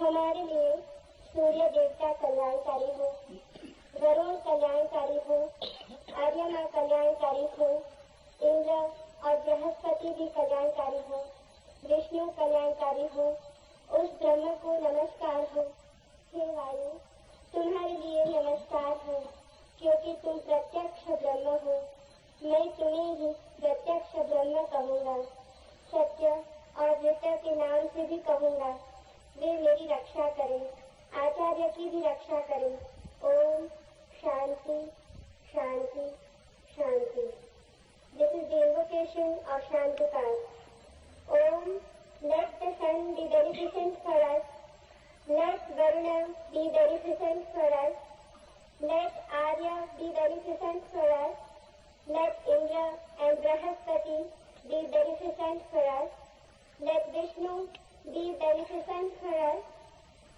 हमारे लिए सूर्य देवता कल्याणकारी हो, वरुण कल्याणकारी हो, आर्यमा कल्याणकारी हो, इंद्र और बृहस्पति भी कल्याणकारी हो, विष्णु कल्याणकारी हो, उस ब्रह्म को नमस्कार हो। हे वायु, तुम्हारे लिए नमस्कार हो, क्योंकि तुम प्रत्यक्ष ब्रह्म हो। मैं तुम्हें ही प्रत्यक्ष ब्रह्म कहूँगा, सत्य और वित्त के नाम से भी कहूँगा। वे मेरी रक्षा करें, आचार्य की भी रक्षा करें। ओम शांति शांति शांति। This is the invocation of Shantipath. Om let the sun be beneficent for us, let Varuna be beneficent for us, let Arya be beneficent for us, let Indra and Brahaspati be beneficent for us, let Vishnu be beneficent for us.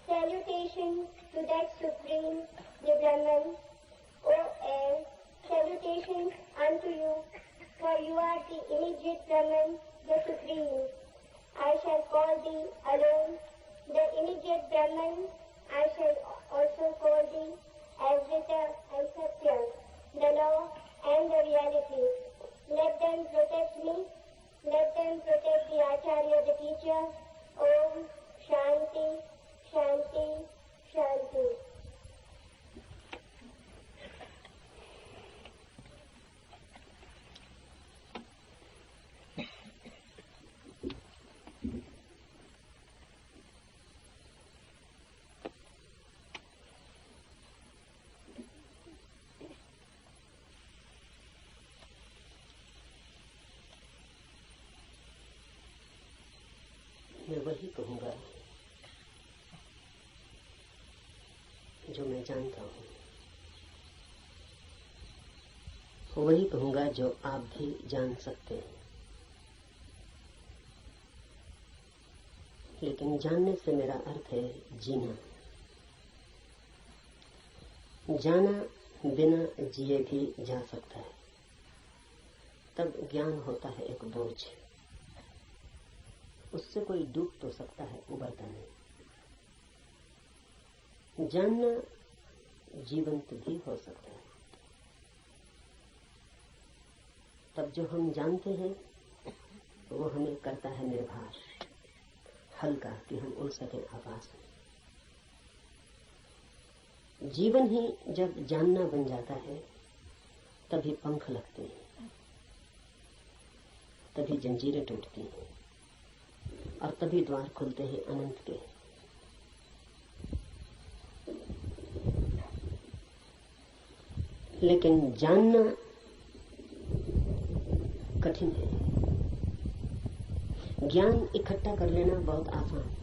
Salutation to that Supreme, the Brahman. O air, salutations unto you, for you are the immediate Brahman, the Supreme. I shall call thee alone, the immediate Brahman. I shall also call thee Advaita and Satya, the law and the reality. Let them protect me, let them protect the Acharya, the teacher. Om Shanti Shanti Shanti। मैं वही कहूँगा जो मैं जानता हूँ, वही कहूँगा जो आप भी जान सकते हैं। लेकिन जानने से मेरा अर्थ है जीना। जाना बिना जिए भी जा सकता है, तब ज्ञान होता है एक बोझ। उससे कोई डूब तो सकता है, उबरता नहीं। जानना जीवंत भी हो सकता है। तब जो हम जानते हैं वो हमें करता है निर्भर, हल्का, कि हम उड़ सकें आकाश में। जीवन ही जब जानना बन जाता है तभी पंख लगते हैं, तभी जंजीरें टूटती हैं और तभी द्वार खुलते हैं अनंत के। लेकिन जानना कठिन है। ज्ञान इकट्ठा कर लेना बहुत आसान है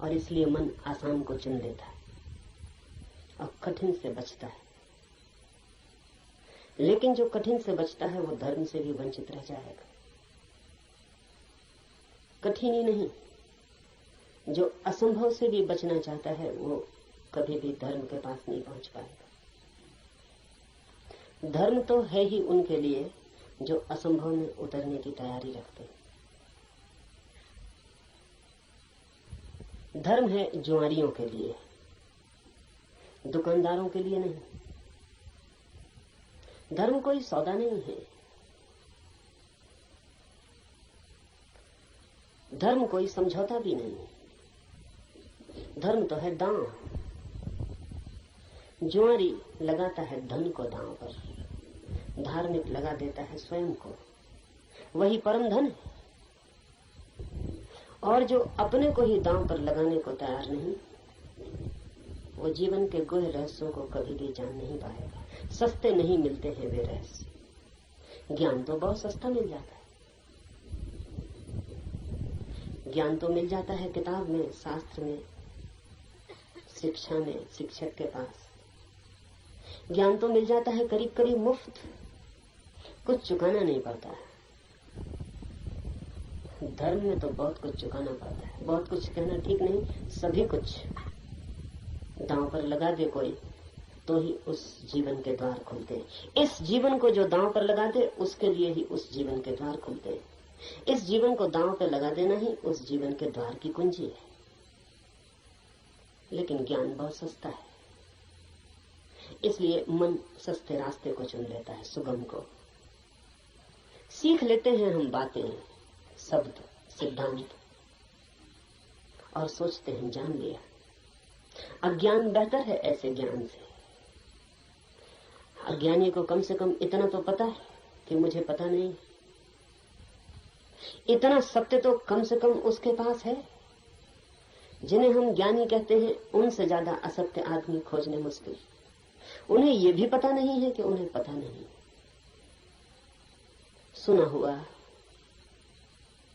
और इसलिए मन आसान को चुन लेता है और कठिन से बचता है। लेकिन जो कठिन से बचता है वो धर्म से भी वंचित रह जाएगा। कठिन ही नहीं, जो असंभव से भी बचना चाहता है वो कभी भी धर्म के पास नहीं पहुंच पाएगा। धर्म तो है ही उनके लिए जो असंभव में उतरने की तैयारी रखते हैं। धर्म है जुआरियों के लिए, दुकानदारों के लिए नहीं। धर्म कोई सौदा नहीं है, धर्म कोई समझौता भी नहीं। धर्म तो है दांव। जुआरी लगाता है धन को दांव पर, धार्मिक लगा देता है स्वयं को। वही परम धन है। और जो अपने को ही दांव पर लगाने को तैयार नहीं, वो जीवन के गुह रहस्यों को कभी भी जान नहीं पाएगा। सस्ते नहीं मिलते हैं वे रहस्य। ज्ञान तो बहुत सस्ता मिल जाता है। ज्ञान तो मिल जाता है किताब में, शास्त्र में, शिक्षा में, शिक्षक के पास। ज्ञान तो मिल जाता है करीब करीब मुफ्त, कुछ चुकाना नहीं पड़ता है। धर्म में तो बहुत कुछ चुकाना पड़ता है। बहुत कुछ कहना ठीक नहीं, सभी कुछ दांव पर लगा दे कोई तो ही उस जीवन के द्वार खुलते हैं। इस जीवन को जो दांव पर लगा दे उसके लिए ही उस जीवन के द्वार खुलते हैं। इस जीवन को दांव पर लगा देना ही उस जीवन के द्वार की कुंजी है। लेकिन ज्ञान बहुत सस्ता है, इसलिए मन सस्ते रास्ते को चुन लेता है, सुगम को। सीख लेते हैं हम बातें, शब्द, सिद्धांत, और सोचते हैं जान लिया। अज्ञान बेहतर है ऐसे ज्ञान से। अज्ञानी को कम से कम इतना तो पता है कि मुझे पता नहीं। इतना सत्य तो कम से कम उसके पास है। जिन्हें हम ज्ञानी कहते हैं उनसे ज्यादा असत्य आदमी खोजने मुश्किल। उन्हें यह भी पता नहीं है कि उन्हें पता नहीं। सुना हुआ,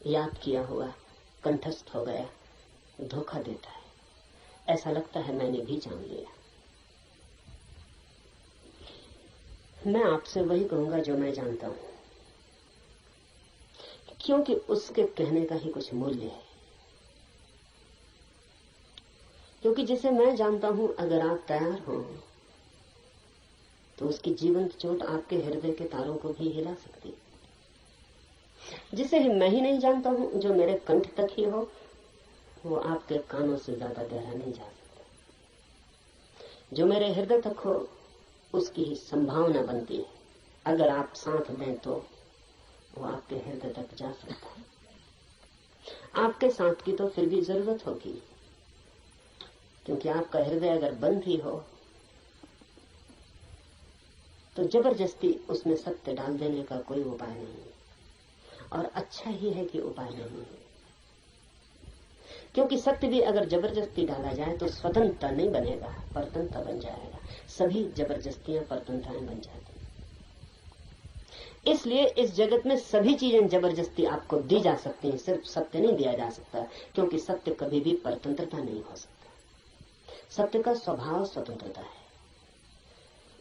याद किया हुआ कंठस्थ हो गया, धोखा देता है। ऐसा लगता है मैंने भी जान लिया। मैं आपसे वही कहूंगा जो मैं जानता हूं, क्योंकि उसके कहने का ही कुछ मूल्य है। क्योंकि जिसे मैं जानता हूं, अगर आप तैयार हो तो उसकी जीवंत चोट आपके हृदय के तारों को भी हिला सकती। जिसे मैं ही नहीं जानता हूं, जो मेरे कंठ तक ही हो, वो आपके कानों से ज्यादा गहरा नहीं जा सकता। जो मेरे हृदय तक हो उसकी ही संभावना बनती है। अगर आप साथ दें तो वो आपके हृदय तक जा सकता है। आपके साथ की तो फिर भी जरूरत होगी, क्योंकि आपका हृदय अगर बंद ही हो तो जबरदस्ती उसमें सत्य डाल देने का कोई उपाय नहीं। और अच्छा ही है कि उपाय नहीं है, क्योंकि सत्य भी अगर जबरदस्ती डाला जाए तो स्वतंत्रता नहीं बनेगा, परतंत्रता बन जाएगा। सभी जबरदस्तियां परतंत्रताएं बन जाती। इसलिए इस जगत में सभी चीजें जबरदस्ती आपको दी जा सकती हैं, सिर्फ सत्य नहीं दिया जा सकता, क्योंकि सत्य कभी भी परतंत्रता नहीं हो सकता। सत्य का स्वभाव स्वतंत्रता है।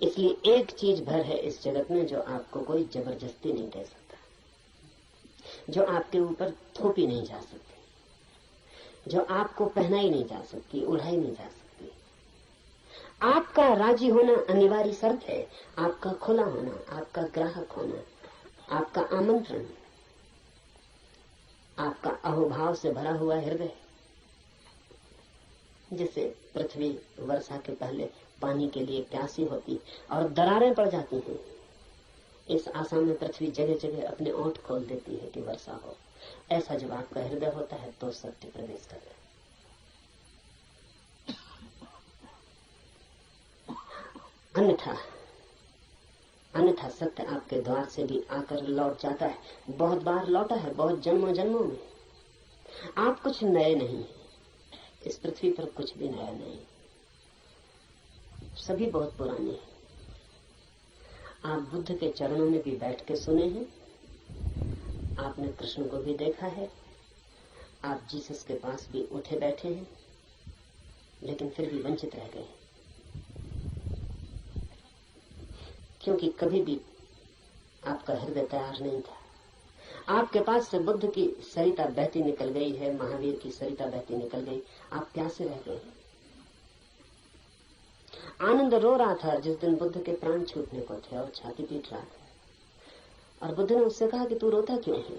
इसलिए एक चीज भर है इस जगत में जो आपको कोई जबरदस्ती नहीं दे सकता, जो आपके ऊपर थोपी नहीं जा सकती, जो आपको पहनाई नहीं जा सकती, उड़ाई नहीं जा सकती। आपका राजी होना अनिवार्य शर्त है। आपका खुला होना, आपका ग्राहक होना, आपका आमंत्रण, आपका अहोभाव से भरा हुआ हृदय। जैसे पृथ्वी वर्षा के पहले पानी के लिए प्यासी होती और दरारें पड़ जाती हैं, इस आशा में पृथ्वी जगह जगह अपने ओंठ खोल देती है कि वर्षा हो। ऐसा जब आपका हृदय होता है तो सत्य प्रवेश करता है। अन्यथा सत्य आपके द्वार से भी आकर लौट जाता है। बहुत बार लौटा है, बहुत जन्मों जन्मों में। आप कुछ नए नहीं, इस पृथ्वी पर कुछ भी नया नहीं, सभी बहुत पुराने हैं। आप बुद्ध के चरणों में भी बैठ के सुने हैं, आपने कृष्ण को भी देखा है, आप जीसस के पास भी उठे बैठे हैं, लेकिन फिर भी वंचित रह गए, क्योंकि कभी भी आपका हृदय तैयार नहीं था। आपके पास से बुद्ध की सरिता बहती निकल गई है, महावीर की सरिता बहती निकल गई, आप प्यासे रह गए। आनंद रो रहा था जिस दिन बुद्ध के प्राण छूटने को थे और छाती पीट रहा था, और बुद्ध ने उससे कहा कि तू रोता क्यों है?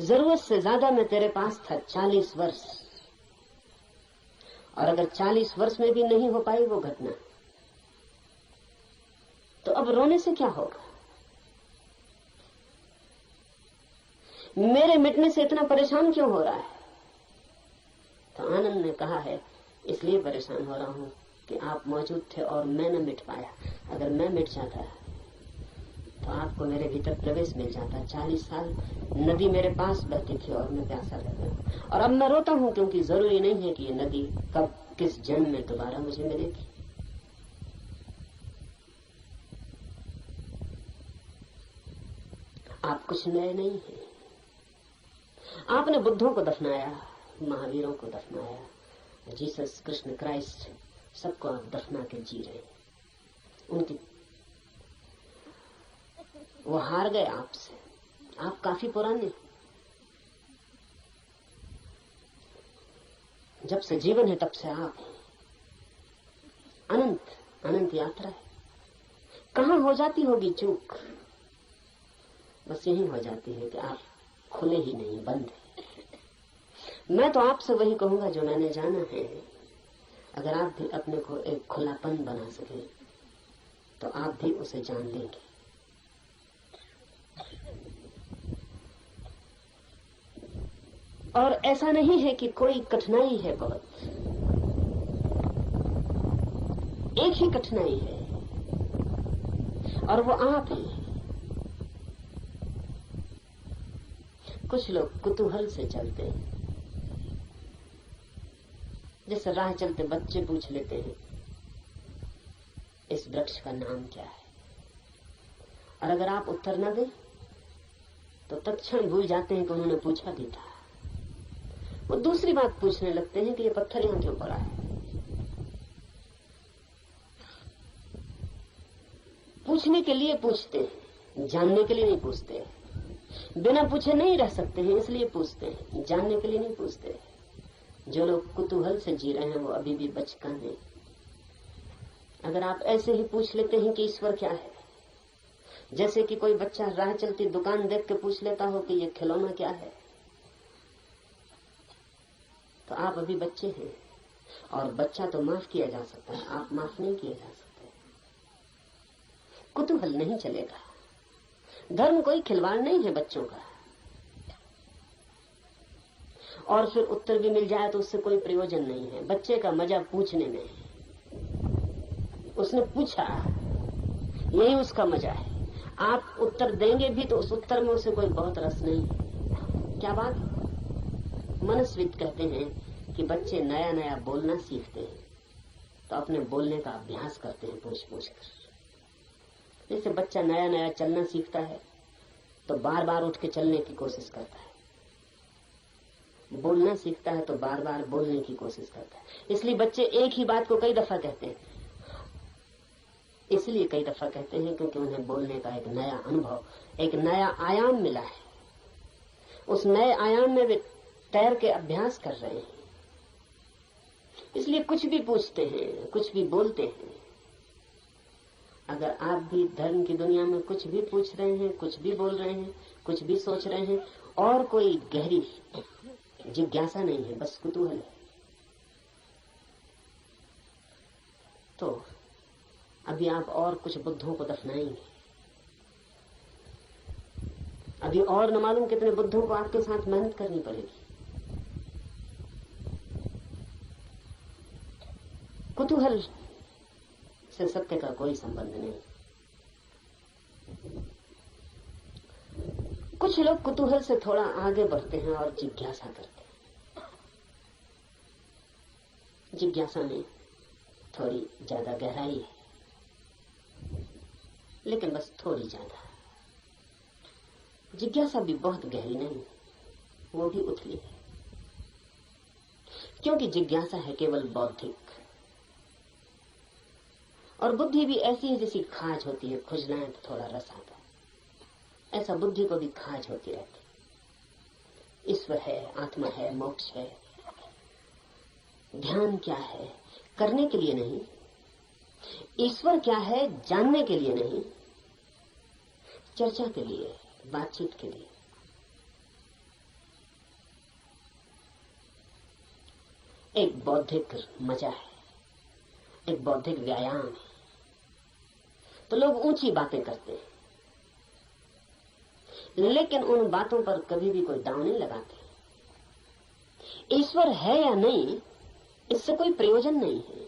जरूरत से ज्यादा मैं तेरे पास था 40 वर्ष, और अगर 40 वर्ष में भी नहीं हो पाई वो घटना, तो अब रोने से क्या होगा? मेरे मिटने से इतना परेशान क्यों हो रहा है? तो आनंद ने कहा है, इसलिए परेशान हो रहा हूं कि आप मौजूद थे और मैं न मिट पाया। अगर मैं मिट जाता तो आपको मेरे भीतर प्रवेश मिल जाता। 40 साल नदी मेरे पास बहती थी और मैं प्यासा रह गया, और अब मैं रोता हूं क्योंकि जरूरी नहीं है कि ये नदी कब किस जन्म में दोबारा मुझे मिलेगी। आप कुछ नए नहीं हैं, आपने बुद्धों को दफनाया, महावीरों को दफनाया, जीसस, कृष्ण, क्राइस्ट, सबको आप दफना के जी रहे हैं। उनकी वो हार गए आपसे। आप काफी पुराने, जब से जीवन है तब से आप अनंत अनंत यात्रा है। कहां हो जाती होगी चूक? बस यही हो जाती है कि आप खुले ही नहीं, बंद है। मैं तो आपसे वही कहूंगा जो मैंने जाना है। अगर आप भी अपने को एक खुलापन बना सके तो आप भी उसे जान लेंगे। और ऐसा नहीं है कि कोई कठिनाई है, बहुत एक ही कठिनाई है और वो आप हैं। कुछ लोग कुतूहल से चलते हैं, जैसे राह चलते बच्चे पूछ लेते हैं इस वृक्ष का नाम क्या है, और अगर आप उत्तर न दें तो तत्क्षण भूल जाते हैं कि उन्होंने पूछा भी था। वो दूसरी बात पूछने लगते हैं कि ये पत्थर यहां क्यों पड़ा है। पूछने के लिए पूछते हैं, जानने के लिए नहीं पूछते। बिना पूछे नहीं रह सकते हैं, इसलिए पूछते हैं, जानने के लिए नहीं पूछते। जो लोग कुतूहल से जी रहे हैं वो अभी भी बचकाने हैं। अगर आप ऐसे ही पूछ लेते हैं कि ईश्वर क्या है, जैसे कि कोई बच्चा राह चलती दुकान देख के पूछ लेता हो कि ये खिलौना क्या है, तो आप अभी बच्चे हैं। और बच्चा तो माफ किया जा सकता है, आप माफ नहीं किए जा सकते। कुतूहल नहीं चलेगा। धर्म कोई खिलवाड़ नहीं है बच्चों का। और फिर उत्तर भी मिल जाए तो उससे कोई प्रयोजन नहीं है। बच्चे का मजा पूछने में है। उसने पूछा, यही उसका मजा है। आप उत्तर देंगे भी तो उस उत्तर में उसे कोई बहुत रस नहीं है। क्या बात? मनस्विद कहते हैं कि बच्चे नया नया बोलना सीखते हैं तो अपने बोलने का अभ्यास करते हैं पूछ पूछ कर। जैसे बच्चा नया नया चलना सीखता है तो बार बार उठ के चलने की कोशिश करता है, बोलना सीखता है तो बार बार बोलने की कोशिश करता है। इसलिए बच्चे एक ही बात को कई दफा कहते हैं। इसलिए कई दफा कहते हैं क्योंकि उन्हें बोलने का एक नया अनुभव, एक नया आयाम मिला है। उस नए आयाम में वे तैर के अभ्यास कर रहे हैं। इसलिए कुछ भी पूछते हैं, कुछ भी बोलते हैं। अगर आप भी धर्म की दुनिया में कुछ भी पूछ रहे हैं, कुछ भी बोल रहे हैं, कुछ भी सोच रहे हैं और कोई गहरी जिज्ञासा नहीं है, बस कुतूहल है, तो अभी आप और कुछ बुद्धों को दफनाएंगे। अभी और न मालूम कितने बुद्धों को आपके साथ मेहनत करनी पड़ेगी। कुतूहल से सत्य का कोई संबंध नहीं। कुछ लोग कुतूहल से थोड़ा आगे बढ़ते हैं और जिज्ञासा करते हैं। जिज्ञासा में थोड़ी ज्यादा गहराई है, लेकिन बस थोड़ी ज्यादा। जिज्ञासा भी बहुत गहरी नहीं, वो भी उथली है, क्योंकि जिज्ञासा है केवल बौद्धिक। और बुद्धि भी ऐसी है जैसी खाज होती है, खुजलाएं तो थोड़ा रस आता है। ऐसा बुद्धि को भी खाज होती रहती। ईश्वर है, आत्मा है, मोक्ष है, ध्यान क्या है, करने के लिए नहीं। ईश्वर क्या है, जानने के लिए नहीं, चर्चा के लिए, बातचीत के लिए। एक बौद्धिक मजा है, एक बौद्धिक व्यायाम है। तो लोग ऊंची बातें करते हैं, लेकिन उन बातों पर कभी भी कोई दांव नहीं लगाते। ईश्वर है या नहीं, इससे कोई प्रयोजन नहीं है।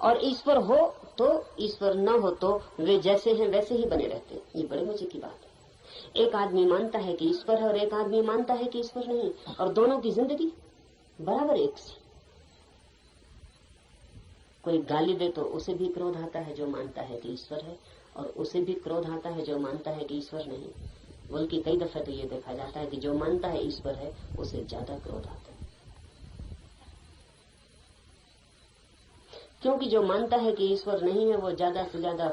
और ईश्वर हो तो, ईश्वर न हो तो वे जैसे हैं वैसे ही बने रहते हैं। ये बड़े मजे की बात है। एक आदमी मानता है कि ईश्वर है और एक आदमी मानता है कि ईश्वर नहीं, और दोनों की जिंदगी बराबर एक सी। कोई गाली दे तो उसे भी क्रोध आता है जो मानता है कि ईश्वर है, और उसे भी क्रोध आता है जो मानता है कि ईश्वर नहीं। बल्कि कई दफे तो ये देखा जाता है कि जो मानता है ईश्वर है उसे ज्यादा क्रोध आता है, क्योंकि जो मानता है कि ईश्वर नहीं है वो ज्यादा से ज्यादा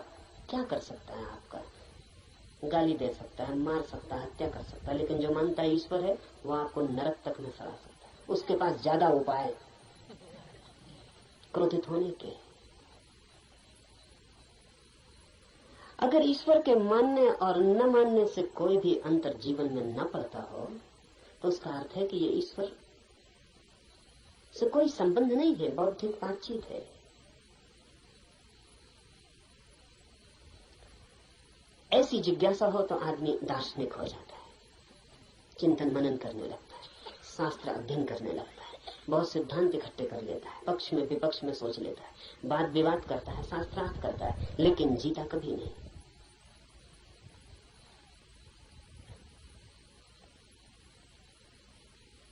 क्या कर सकता है, आपका गाली दे सकता है, मार सकता है, हत्या कर सकता है। लेकिन जो मानता है ईश्वर है वो आपको नरक तक में सड़ा सकता है। उसके पास ज्यादा उपाय क्रोधित होने के। अगर ईश्वर के मानने और न मानने से कोई भी अंतर जीवन में न पड़ता हो तो उसका अर्थ है कि ये ईश्वर से कोई संबंध नहीं है, बौद्धिक बातचीत है। ऐसी जिज्ञासा हो तो आदमी दार्शनिक हो जाता है, चिंतन मनन करने लगता है, शास्त्र अध्ययन करने लगता है, बहुत सिद्धांत इकट्ठे कर लेता है, पक्ष में विपक्ष में सोच लेता है, वाद विवाद करता है, शास्त्रार्थ करता है, लेकिन जीता कभी नहीं।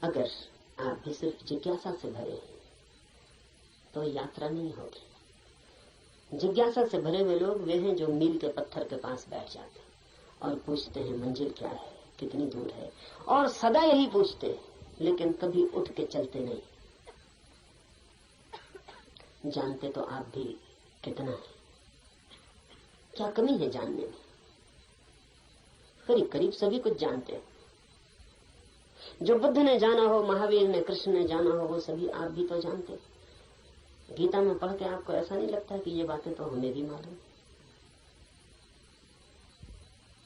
अगर आप भी सिर्फ जिज्ञासा से भरे हैं तो यात्रा नहीं होगी। जिज्ञासा से भरे हुए लोग वे हैं जो मील के पत्थर के पास बैठ जाते हैं और पूछते हैं मंजिल क्या है, कितनी दूर है, और सदा यही पूछते हैं, लेकिन कभी उठ के चलते नहीं। जानते तो आप भी कितना है, क्या कमी है जानने में? करीब करीब सभी कुछ जानते हैं। जो बुद्ध ने जाना हो, महावीर ने, कृष्ण ने जाना हो, वो सभी आप भी तो जानते हैं। गीता में पढ़ के आपको ऐसा नहीं लगता कि ये बातें तो हमें भी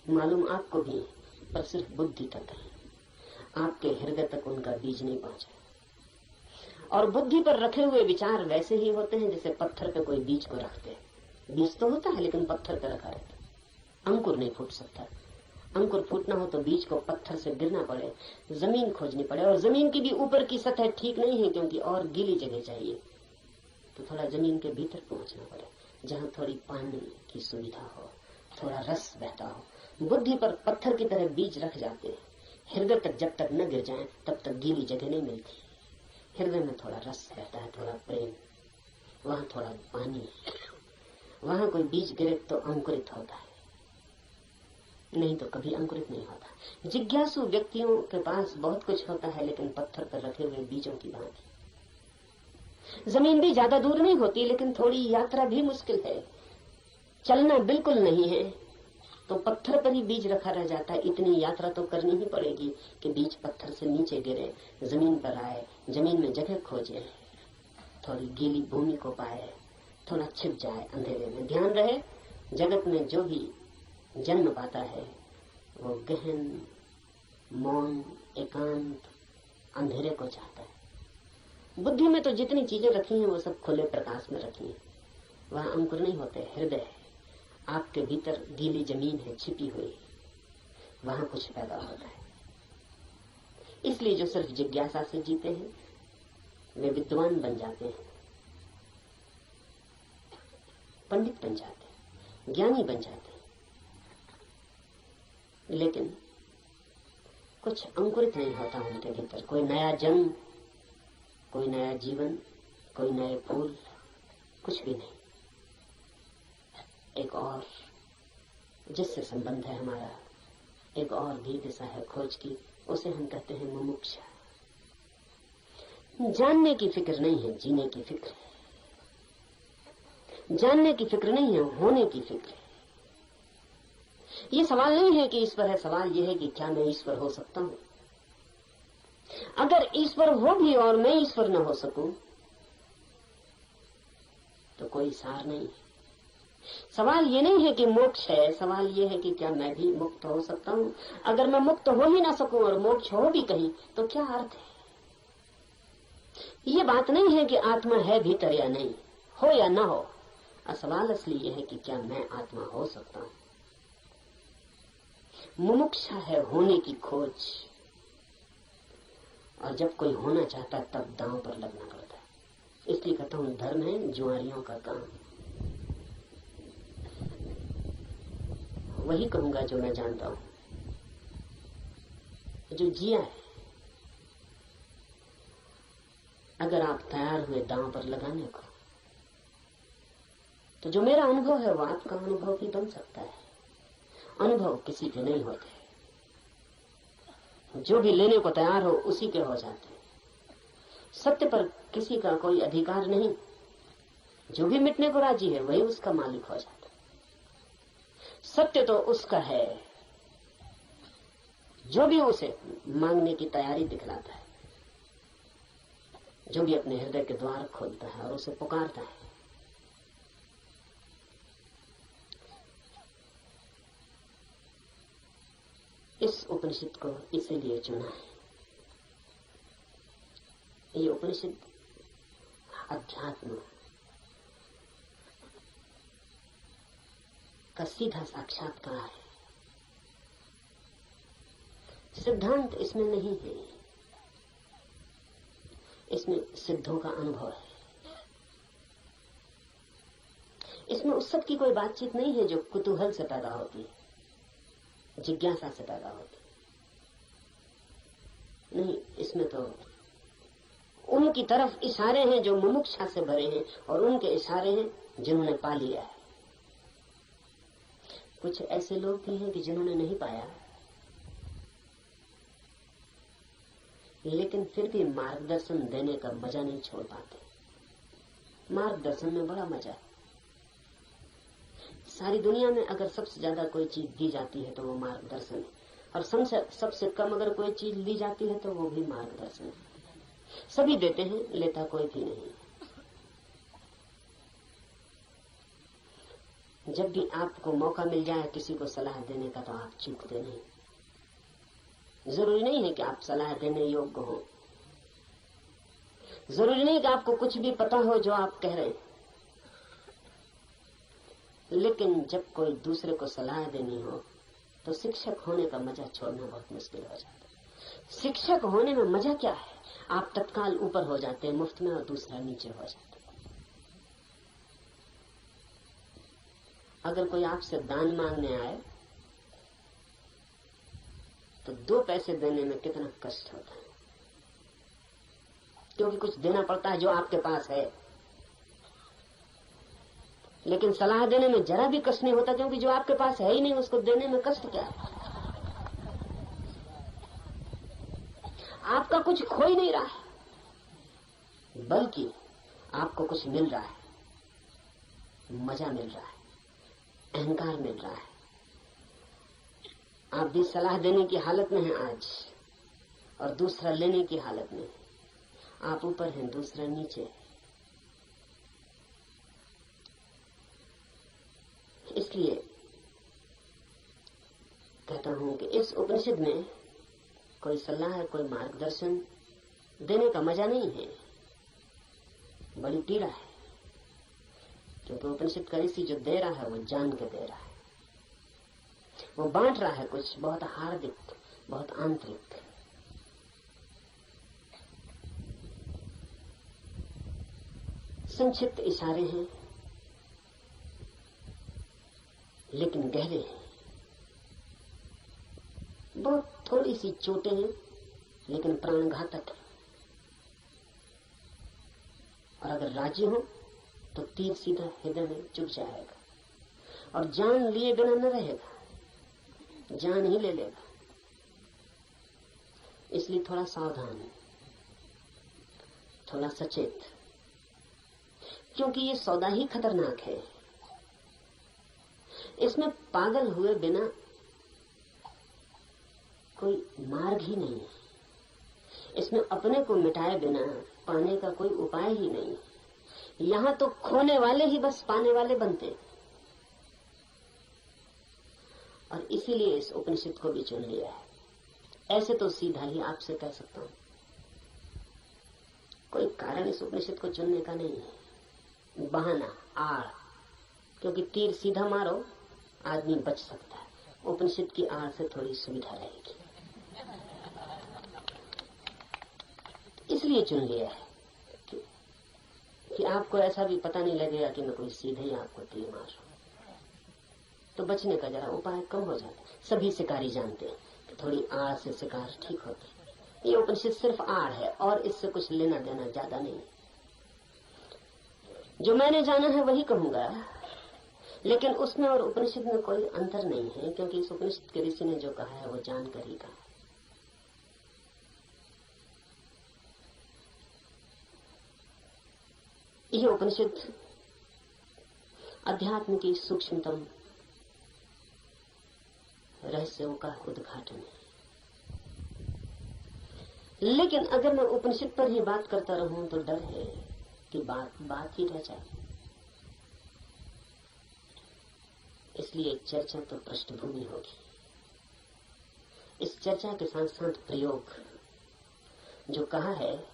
मालूम आपको भी, पर सिर्फ बुद्धि तक है, आपके हृदय तक उनका बीज नहीं पहुंचा। और बुद्धि पर रखे हुए विचार वैसे ही होते हैं जैसे पत्थर पे कोई बीज को रखते हैं। बीज तो होता है लेकिन पत्थर पे रखा रहता है, अंकुर नहीं फूट सकता। अंकुर फूटना हो तो बीज को पत्थर से गिरना पड़े, जमीन खोजनी पड़े, और जमीन की भी ऊपर की सतह ठीक नहीं है क्योंकि और गीली जगह चाहिए, तो थोड़ा जमीन के भीतर पहुंचना पड़े जहां थोड़ी पानी की सुविधा हो, थोड़ा रस बहता हो। बुद्धि पर पत्थर की तरह बीज रख जाते हैं, हृदय तक जब तक न गिर जाएं तब तक गीली जगह नहीं मिलती। हृदय में थोड़ा रस रहता है, थोड़ा प्रेम, वहां थोड़ा पानी, वहां कोई बीज गिरे तो अंकुरित होता है, नहीं तो कभी अंकुरित नहीं होता। जिज्ञासु व्यक्तियों के पास बहुत कुछ होता है लेकिन पत्थर पर रखे हुए बीजों की भांति। जमीन भी ज्यादा दूर नहीं होती लेकिन थोड़ी यात्रा भी मुश्किल है, चलना बिल्कुल नहीं है तो पत्थर पर ही बीज रखा रह जाता है। इतनी यात्रा तो करनी ही पड़ेगी कि बीज पत्थर से नीचे गिरे, जमीन पर आए, जमीन में जगह खोजे, थोड़ी गीली भूमि को पाए, थोड़ा छिप जाए अंधेरे में। ध्यान रहे, जगत में जो भी जन्म पाता है वो गहन, मौन, एकांत, अंधेरे को चाहता है। बुद्धि में तो जितनी चीजें रखी हैं वो सब खुले प्रकाश में रखी हैं, वहां अंकुर नहीं होते। हृदय है, आपके भीतर गीली जमीन है छिपी हुई, वहां कुछ पैदा होता है। इसलिए जो सिर्फ जिज्ञासा से जीते हैं वे विद्वान बन जाते हैं, पंडित बन जाते हैं, ज्ञानी बन जाते हैं, लेकिन कुछ अंकुरित नहीं होता उनके भीतर। कोई नया जन्म, कोई नया जीवन, कोई नए फूल, कुछ भी नहीं। एक और जिससे संबंध है हमारा, एक और भी दिशा है खोज की, उसे हम कहते हैं मुमुक्षा। जानने की फिक्र नहीं है, जीने की फिक्र है। जानने की फिक्र नहीं है, होने की फिक्र है। ये सवाल नहीं है कि ईश्वर है, सवाल ये है कि क्या मैं ईश्वर हो सकता हूं। अगर ईश्वर हो भी और मैं ईश्वर न हो सकूं तो कोई सार नहीं है। सवाल ये नहीं है कि मोक्ष है, सवाल ये है कि क्या मैं भी मुक्त हो सकता हूं। अगर मैं मुक्त हो ही ना सकूं और मोक्ष हो भी कहीं तो क्या अर्थ है। ये बात नहीं है कि आत्मा है भीतर या नहीं, हो या ना हो। सवाल असली ये है कि क्या मैं आत्मा हो सकता हूं। मुमुक्षा है होने की खोज, और जब कोई होना चाहता है तब दांव पर लगना पड़ता है। इसलिए कहता हूं धर्म है जुआरियों का काम। वही कहूंगा जो मैं जानता हूं, जो जिया है। अगर आप तैयार हुए दांव पर लगाने को तो जो मेरा अनुभव है वो आपका अनुभव भी बन सकता है। अनुभव किसी के नहीं होते, जो भी लेने को तैयार हो उसी के हो जाते हैं। सत्य पर किसी का कोई अधिकार नहीं। जो भी मिटने को राजी है वही उसका मालिक हो जाता है। सत्य तो उसका है जो भी उसे मांगने की तैयारी दिखलाता है, जो भी अपने हृदय के द्वार खोलता है और उसे पुकारता है। इस उपनिषद को इसीलिए चुना है। ये उपनिषद अध्यात्म का सीधा साक्षात्कार है। सिद्धांत इसमें नहीं है, इसमें सिद्धों का अनुभव है। इसमें उस सब की कोई बातचीत नहीं है जो कुतूहल से पैदा होती है, जिज्ञासा से पैदा होती नहीं। इसमें तो उनकी तरफ इशारे हैं जो मुमुक्षा से भरे हैं और उनके इशारे हैं जिन्होंने पा लिया है। कुछ ऐसे लोग भी हैं कि जिन्होंने नहीं पाया, लेकिन फिर भी मार्गदर्शन देने का मजा नहीं छोड़ पाते। मार्गदर्शन में बड़ा मजा है। सारी दुनिया में अगर सबसे ज्यादा कोई चीज दी जाती है तो वो मार्गदर्शन है, और सबसे कम अगर कोई चीज ली जाती है तो वो भी मार्गदर्शन है। सभी देते हैं, लेता कोई भी नहीं। जब भी आपको मौका मिल जाए किसी को सलाह देने का तो आप चूकते नहीं। जरूरी नहीं है कि आप सलाह देने योग्य हो, जरूरी नहीं कि आपको कुछ भी पता हो जो आप कह रहे हैं, लेकिन जब कोई दूसरे को सलाह देनी हो तो शिक्षक होने का मजा छोड़ना बहुत मुश्किल हो जाता है। शिक्षक होने में मजा क्या है? आप तत्काल ऊपर हो जाते हैं मुफ्त में और दूसरा नीचे हो जाता है। अगर कोई आपसे दान मांगने आए तो 2 पैसे देने में कितना कष्ट होता है, क्योंकि कुछ देना पड़ता है जो आपके पास है। लेकिन सलाह देने में जरा भी कष्ट नहीं होता, क्योंकि जो आपके पास है ही नहीं उसको देने में कष्ट क्या है? आपका कुछ खो ही नहीं रहा है, बल्कि आपको कुछ मिल रहा है, मजा मिल रहा है, अहंकार मिल रहा है। आप भी सलाह देने की हालत में हैं आज, और दूसरा लेने की हालत में। आप ऊपर हैं, दूसरा नीचे है। इसलिए कहता हूं कि इस उपनिषद में कोई सलाह, कोई मार्गदर्शन देने का मजा नहीं है, बड़ी पीड़ा है। क्योंकि उपनिषद का ऋषि जो दे रहा है वो जान के दे रहा है, वो बांट रहा है कुछ बहुत हार्दिक, बहुत आंतरिक। संक्षिप्त इशारे हैं लेकिन गहरे हैं, बहुत थोड़ी सी चोटें हैं लेकिन प्राणघातक है। और अगर राजी हो तो तीर सीधा हृदय में चुभ जाएगा और जान लिए बिना न रहेगा, जान ही ले लेगा। इसलिए थोड़ा सावधान, थोड़ा सचेत, क्योंकि ये सौदा ही खतरनाक है। इसमें पागल हुए बिना कोई मार्ग ही नहीं है, इसमें अपने को मिटाए बिना पाने का कोई उपाय ही नहीं। यहां तो खोने वाले ही बस पाने वाले बनते हैं। और इसीलिए इस उपनिषद को भी चुन लिया है। ऐसे तो सीधा ही आपसे कह सकता हूं, कोई कारण इस उपनिषद को चुनने का नहीं है, बहाना, आड़। क्योंकि तीर सीधा मारो आदमी बच सकता है, उपनिषद की आड़ से थोड़ी सुविधा रहेगी, इसलिए चुन लिया है कि आपको ऐसा भी पता नहीं लगेगा कि मैं कोई सीधे ही आपको तीर मार रहा हूं, तो बचने का जरा उपाय कम हो जाता है। सभी शिकारी जानते हैं कि थोड़ी आड़ से शिकार ठीक होता है। ये उपनिषद सिर्फ आड़ है और इससे कुछ लेना देना ज्यादा नहीं। जो मैंने जाना है वही कहूंगा, लेकिन उसमें और उपनिषद में कोई अंतर नहीं है, क्योंकि इस उपनिषद के ऋषि ने जो कहा है वो जानकर ही कहा। यह उपनिषद अध्यात्म की सूक्ष्मतम रहस्यों का उद्घाटन है। लेकिन अगर मैं उपनिषद पर ही बात करता रहूं तो डर है कि बात ही रह जाए। इसलिए चर्चा तो पृष्ठभूमि होगी। इस चर्चा के साथ साथ प्रयोग जो कहा है,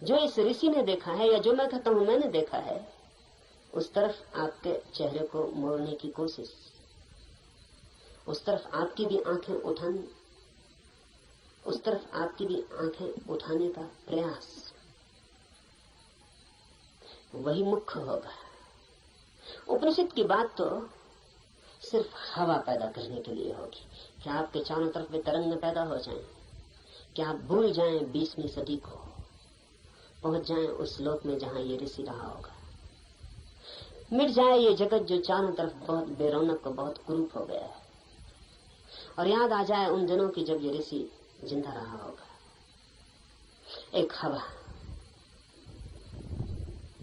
जो इस ऋषि ने देखा है या जो मैं कहता हूं मैंने देखा है, उस तरफ आपके चेहरे को मोड़ने की कोशिश, उस तरफ आपकी भी आंखें उठाने, उस तरफ आपकी भी आंखें उठाने का प्रयास, वही मुख्य होगा। उपनिषद की बात तो सिर्फ हवा पैदा करने के लिए होगी कि आपके चारों तरफ वे तरंग पैदा हो जाएं, कि आप भूल जाएं 20वीं सदी को, पहुंच जाएं उस लोक में जहां ये ऋषि रहा होगा। मिट जाए ये जगत जो चारों तरफ बहुत बेरौनक, बहुत कुरूप हो गया है, और याद आ जाए उन दिनों की जब ये ऋषि जिंदा रहा होगा। एक हवा,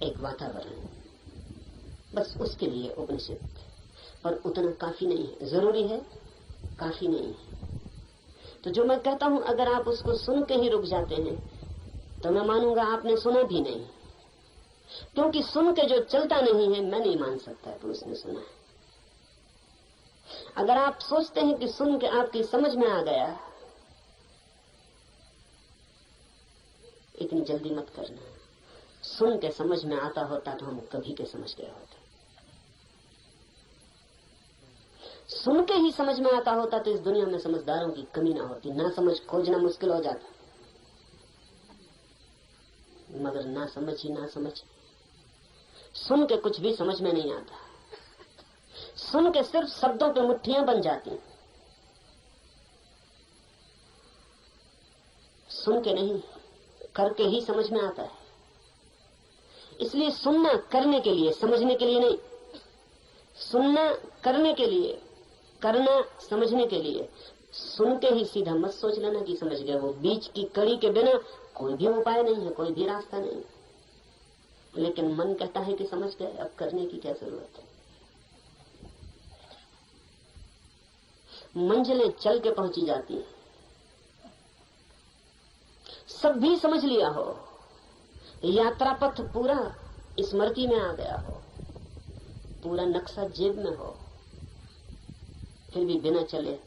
एक वातावरण, बस उसके लिए उपनिषद। पर उतना काफी नहीं है, जरूरी है, काफी नहीं है। तो जो मैं कहता हूं अगर आप उसको सुन के ही रुक जाते हैं तो मैं मानूंगा आपने सुना भी नहीं, क्योंकि सुन के जो चलता नहीं है मैं नहीं मान सकता कि उसने सुना है। अगर आप सोचते हैं कि सुन के आपकी समझ में आ गया, इतनी जल्दी मत करना। सुन के समझ में आता होता तो हम कभी के समझ गए होते। सुन के ही समझ में आता होता तो इस दुनिया में समझदारों की कमी ना होती। ना समझ खोजना मुश्किल हो जाता, मगर ना समझ ही ना समझ। सुन के कुछ भी समझ में नहीं आता। सुन के सिर्फ शब्दों पे मुट्ठियां बन जाती। सुन के नहीं, करके ही समझ में आता है। इसलिए सुनना करने के लिए, समझने के लिए नहीं। सुनना करने के लिए, करना समझने के लिए। सुन के ही सीधा मत सोच लेना कि समझ गया। वो बीच की कड़ी के बिना कोई भी उपाय नहीं है, कोई भी रास्ता नहीं। लेकिन मन कहता है कि समझ गए, अब करने की क्या जरूरत है। मंजिलें चल के पहुंची जाती हैं। सब भी समझ लिया हो, यात्रा पथ पूरा स्मृति में आ गया हो, पूरा नक्शा जेब में हो, फिर भी बिना चले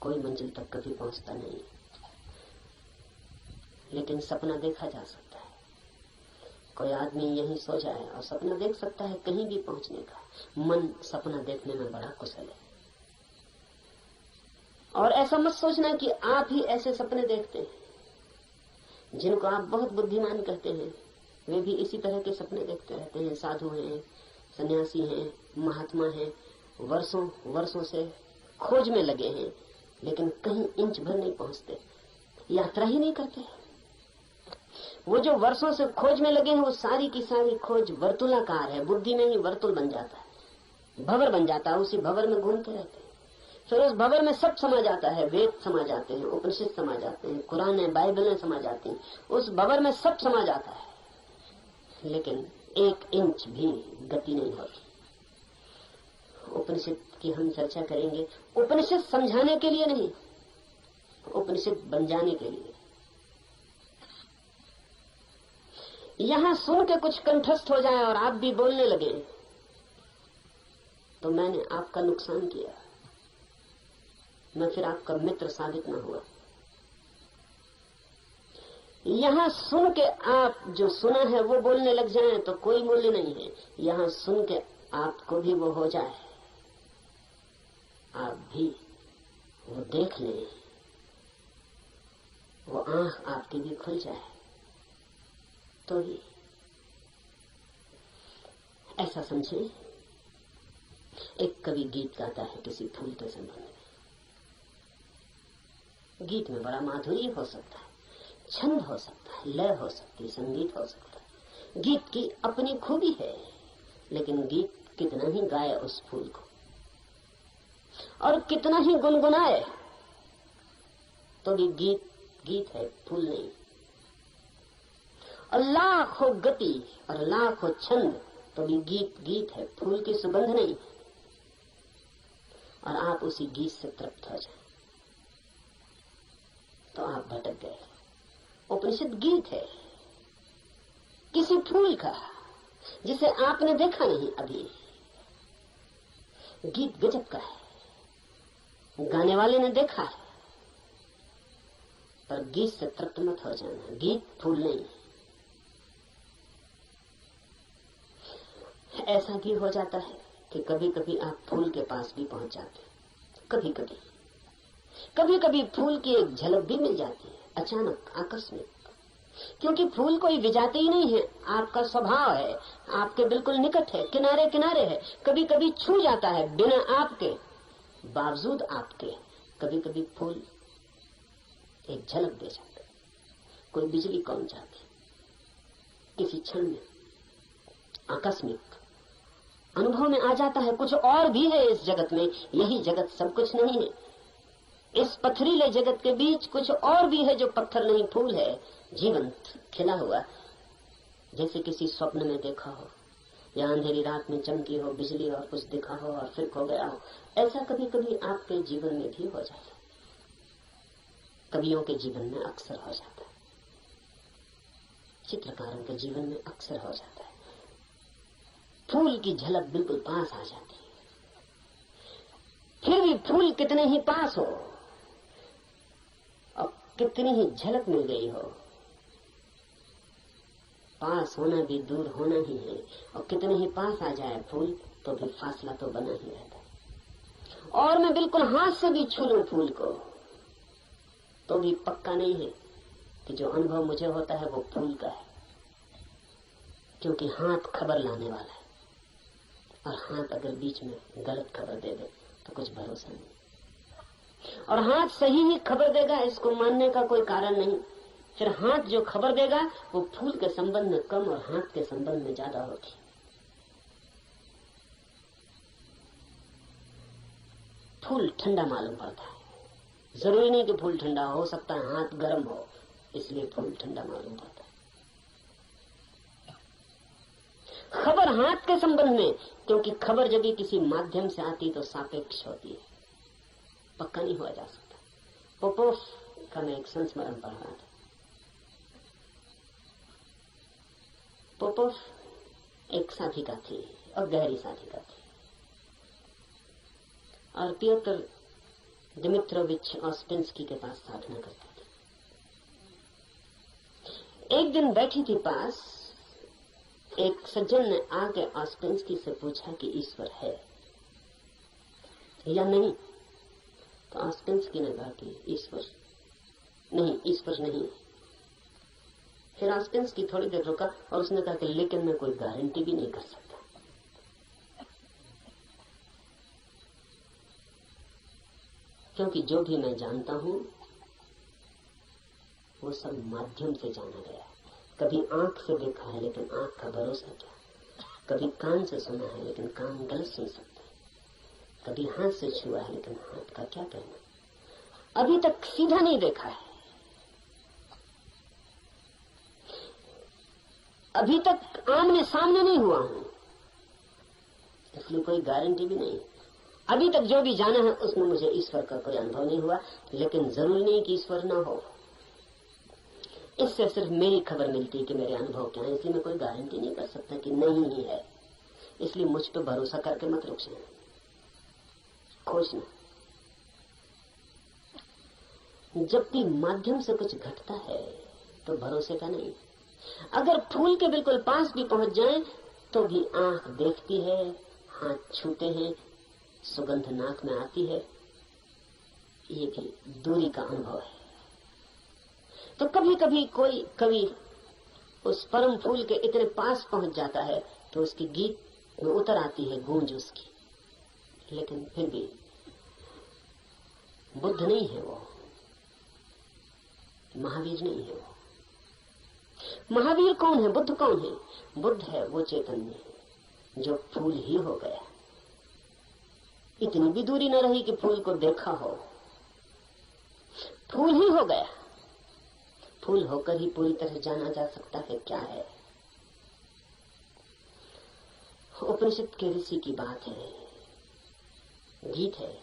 कोई मंजिल तक कभी पहुंचता नहीं। लेकिन सपना देखा जा सकता है। कोई आदमी यहीं सो जाए और सपना देख सकता है कहीं भी पहुंचने का। मन सपना देखने में बड़ा कुशल है। और ऐसा मत सोचना कि आप ही ऐसे सपने देखते हैं। जिनको आप बहुत बुद्धिमान कहते हैं वे भी इसी तरह के सपने देखते रहते हैं। साधु हैं, सन्यासी हैं, महात्मा हैं, वर्षों वर्षों से खोज में लगे हैं, लेकिन कहीं इंच भर नहीं पहुंचते, यात्रा ही नहीं करते। वो जो वर्षों से खोज में लगे हैं वो सारी की सारी खोज वर्तुलाकार है। बुद्धि में ही वर्तुल बन जाता है, भंवर बन जाता है। उसी भंवर में घूमते रहते हैं। फिर उस भंवर में सब समा जाता है। वेद समा जाते हैं, उपनिषद समा जाते हैं, कुरान बाइबलें समा जाती हैं। उस भंवर में सब समा जाता है, लेकिन एक इंच भी गति नहीं होती। उपनिषद की हम चर्चा करेंगे। उपनिषद समझाने के लिए नहीं, उपनिषद बन जाने के लिए। यहां सुन के कुछ कंठस्थ हो जाए और आप भी बोलने लगे तो मैंने आपका नुकसान किया, मैं फिर आपका मित्र साबित न हुआ। यहां सुन के आप जो सुना है वो बोलने लग जाएं तो कोई मूल्य नहीं है। यहां सुन के आपको भी वो हो जाए, आप भी वो देख लें, वो आंख आपकी भी खुल जाए तो ही। ऐसा समझे, एक कवि गीत गाता है किसी फूल के संबंध में। गीत में बड़ा माधुर्य हो सकता है, छंद हो सकता है, लय हो सकती है, संगीत हो सकता है। गीत की अपनी खूबी है, लेकिन गीत कितना ही गाए उस फूल को और कितना ही गुनगुनाए तो भी गीत गीत है, फूल नहीं। और लाखों गति और लाखों छंद, तो भी गीत गीत है, फूल की सुगंध नहीं। और आप उसी गीत से तृप्त हो जाए तो आप भटक गए। उपनिषद गीत है किसी फूल का जिसे आपने देखा नहीं अभी। गीत गजब का है, गाने वाले ने देखा है, पर गीत से तृप्त मत हो जाना। गीत फूल नहीं। ऐसा भी हो जाता है कि कभी कभी आप फूल के पास भी पहुंच जाते हैं। कभी कभी फूल की एक झलक भी मिल जाती है, अचानक, आकस्मिक, क्योंकि फूल कोई विजाती ही नहीं है, आपका स्वभाव है, आपके बिल्कुल निकट है, किनारे किनारे है। कभी कभी छू जाता है बिना आपके, बावजूद आपके। कभी कभी फूल एक झलक दे जाता है, कोई बिजली कौन जाती, किसी क्षण में आकस्मिक अनुभव में आ जाता है। कुछ और भी है इस जगत में, यही जगत सब कुछ नहीं है। इस पथरीले जगत के बीच कुछ और भी है जो पत्थर नहीं, फूल है, जीवंत खिला हुआ, जैसे किसी स्वप्न में देखा हो, या अंधेरी रात में चमकी हो बिजली और कुछ दिखा हो और फिर खो गया हो। ऐसा कभी कभी आपके जीवन में भी हो जाता है, कवियों के जीवन में अक्सर हो जाता है, चित्रकारों के जीवन में अक्सर हो जाता है। फूल की झलक बिल्कुल पास आ जाती है, फिर भी फूल कितने ही पास हो और कितनी ही झलक मिल गई हो, पास होना भी दूर होना ही है। और कितने ही पास आ जाए फूल तो भी फासला तो बना ही रहता है। और मैं बिल्कुल हाथ से भी छू लूं फूल को तो भी पक्का नहीं है कि जो अनुभव मुझे होता है वो फूल का है, क्योंकि हाथ खबर लाने वाला है, और हाथ अगर बीच में गलत खबर दे दे तो कुछ भरोसा नहीं। और हाथ सही ही खबर देगा, इसको मानने का कोई कारण नहीं। फिर हाथ जो खबर देगा वो फूल के संबंध में कम और हाथ के संबंध में ज्यादा होती। फूल ठंडा मालूम पड़ता है, जरूरी नहीं कि फूल ठंडा हो सकता है हाथ गर्म हो, इसलिए फूल ठंडा मालूम पड़ता है। खबर हाथ के संबंध में, क्योंकि खबर जब भी किसी माध्यम से आती तो सापेक्ष होती है, पक्का नहीं हुआ जा सकता। पोपोफ का मैं एक संस्मरण पढ़ रहा था। पोपोफ एक साधिका थी और गहरी साधिका थी, और पियोत्र दिमित्रोविच ऑस्पेंस्की के पास साधना करती थी। एक दिन बैठी थी पास, एक सज्जन ने आके ऑस्पेंस्की से पूछा कि ईश्वर है या नहीं। तो ऑस्पेंस्की ने कहा कि ईश्वर नहीं। फिर ऑस्पेंस्की थोड़ी देर रुका और उसने कहा कि लेकिन मैं कोई गारंटी भी नहीं कर सकता, क्योंकि जो भी मैं जानता हूं वो सब माध्यम से जाना गया है। कभी आंख से देखा है लेकिन आंख का भरोसा क्या, कभी कान से सुना है लेकिन कान गलत सुन सकता है, कभी हाथ से छुआ है लेकिन हाथ का क्या कहना। अभी तक सीधा नहीं देखा है, अभी तक आमने सामने नहीं हुआ हूं, इसलिए कोई गारंटी भी नहीं। अभी तक जो भी जाना है उसमें मुझे ईश्वर का कोई अनुभव नहीं हुआ, लेकिन जरूरी नहीं कि ईश्वर ना हो। इससे सिर्फ मेरी खबर मिलती है कि मेरे अनुभव क्या है, इसलिए मैं कोई गारंटी नहीं कर सकता कि नहीं ही है। इसलिए मुझ पे भरोसा करके मत रुक जाए, खोजना। जब भी माध्यम से कुछ घटता है तो भरोसे का नहीं। अगर फूल के बिल्कुल पास भी पहुंच जाए तो भी आंख देखती है, हाथ छूते हैं, सुगंध नाक में आती है, ये भी दूरी का अनुभव है। तो कभी कभी कोई कवि उस परम फूल के इतने पास पहुंच जाता है तो उसकी गीत में उतर आती है गूंज उसकी, लेकिन फिर भी बुद्ध नहीं है वो, महावीर नहीं है वो। महावीर कौन है, बुद्ध कौन है? बुद्ध है वो चैतन्य जो फूल ही हो गया। इतनी भी दूरी न रही कि फूल को देखा हो, फूल ही हो गया। फूल होकर ही पूरी तरह जाना जा सकता है क्या है। उपनिषद के ऋषि की बात है, गीत है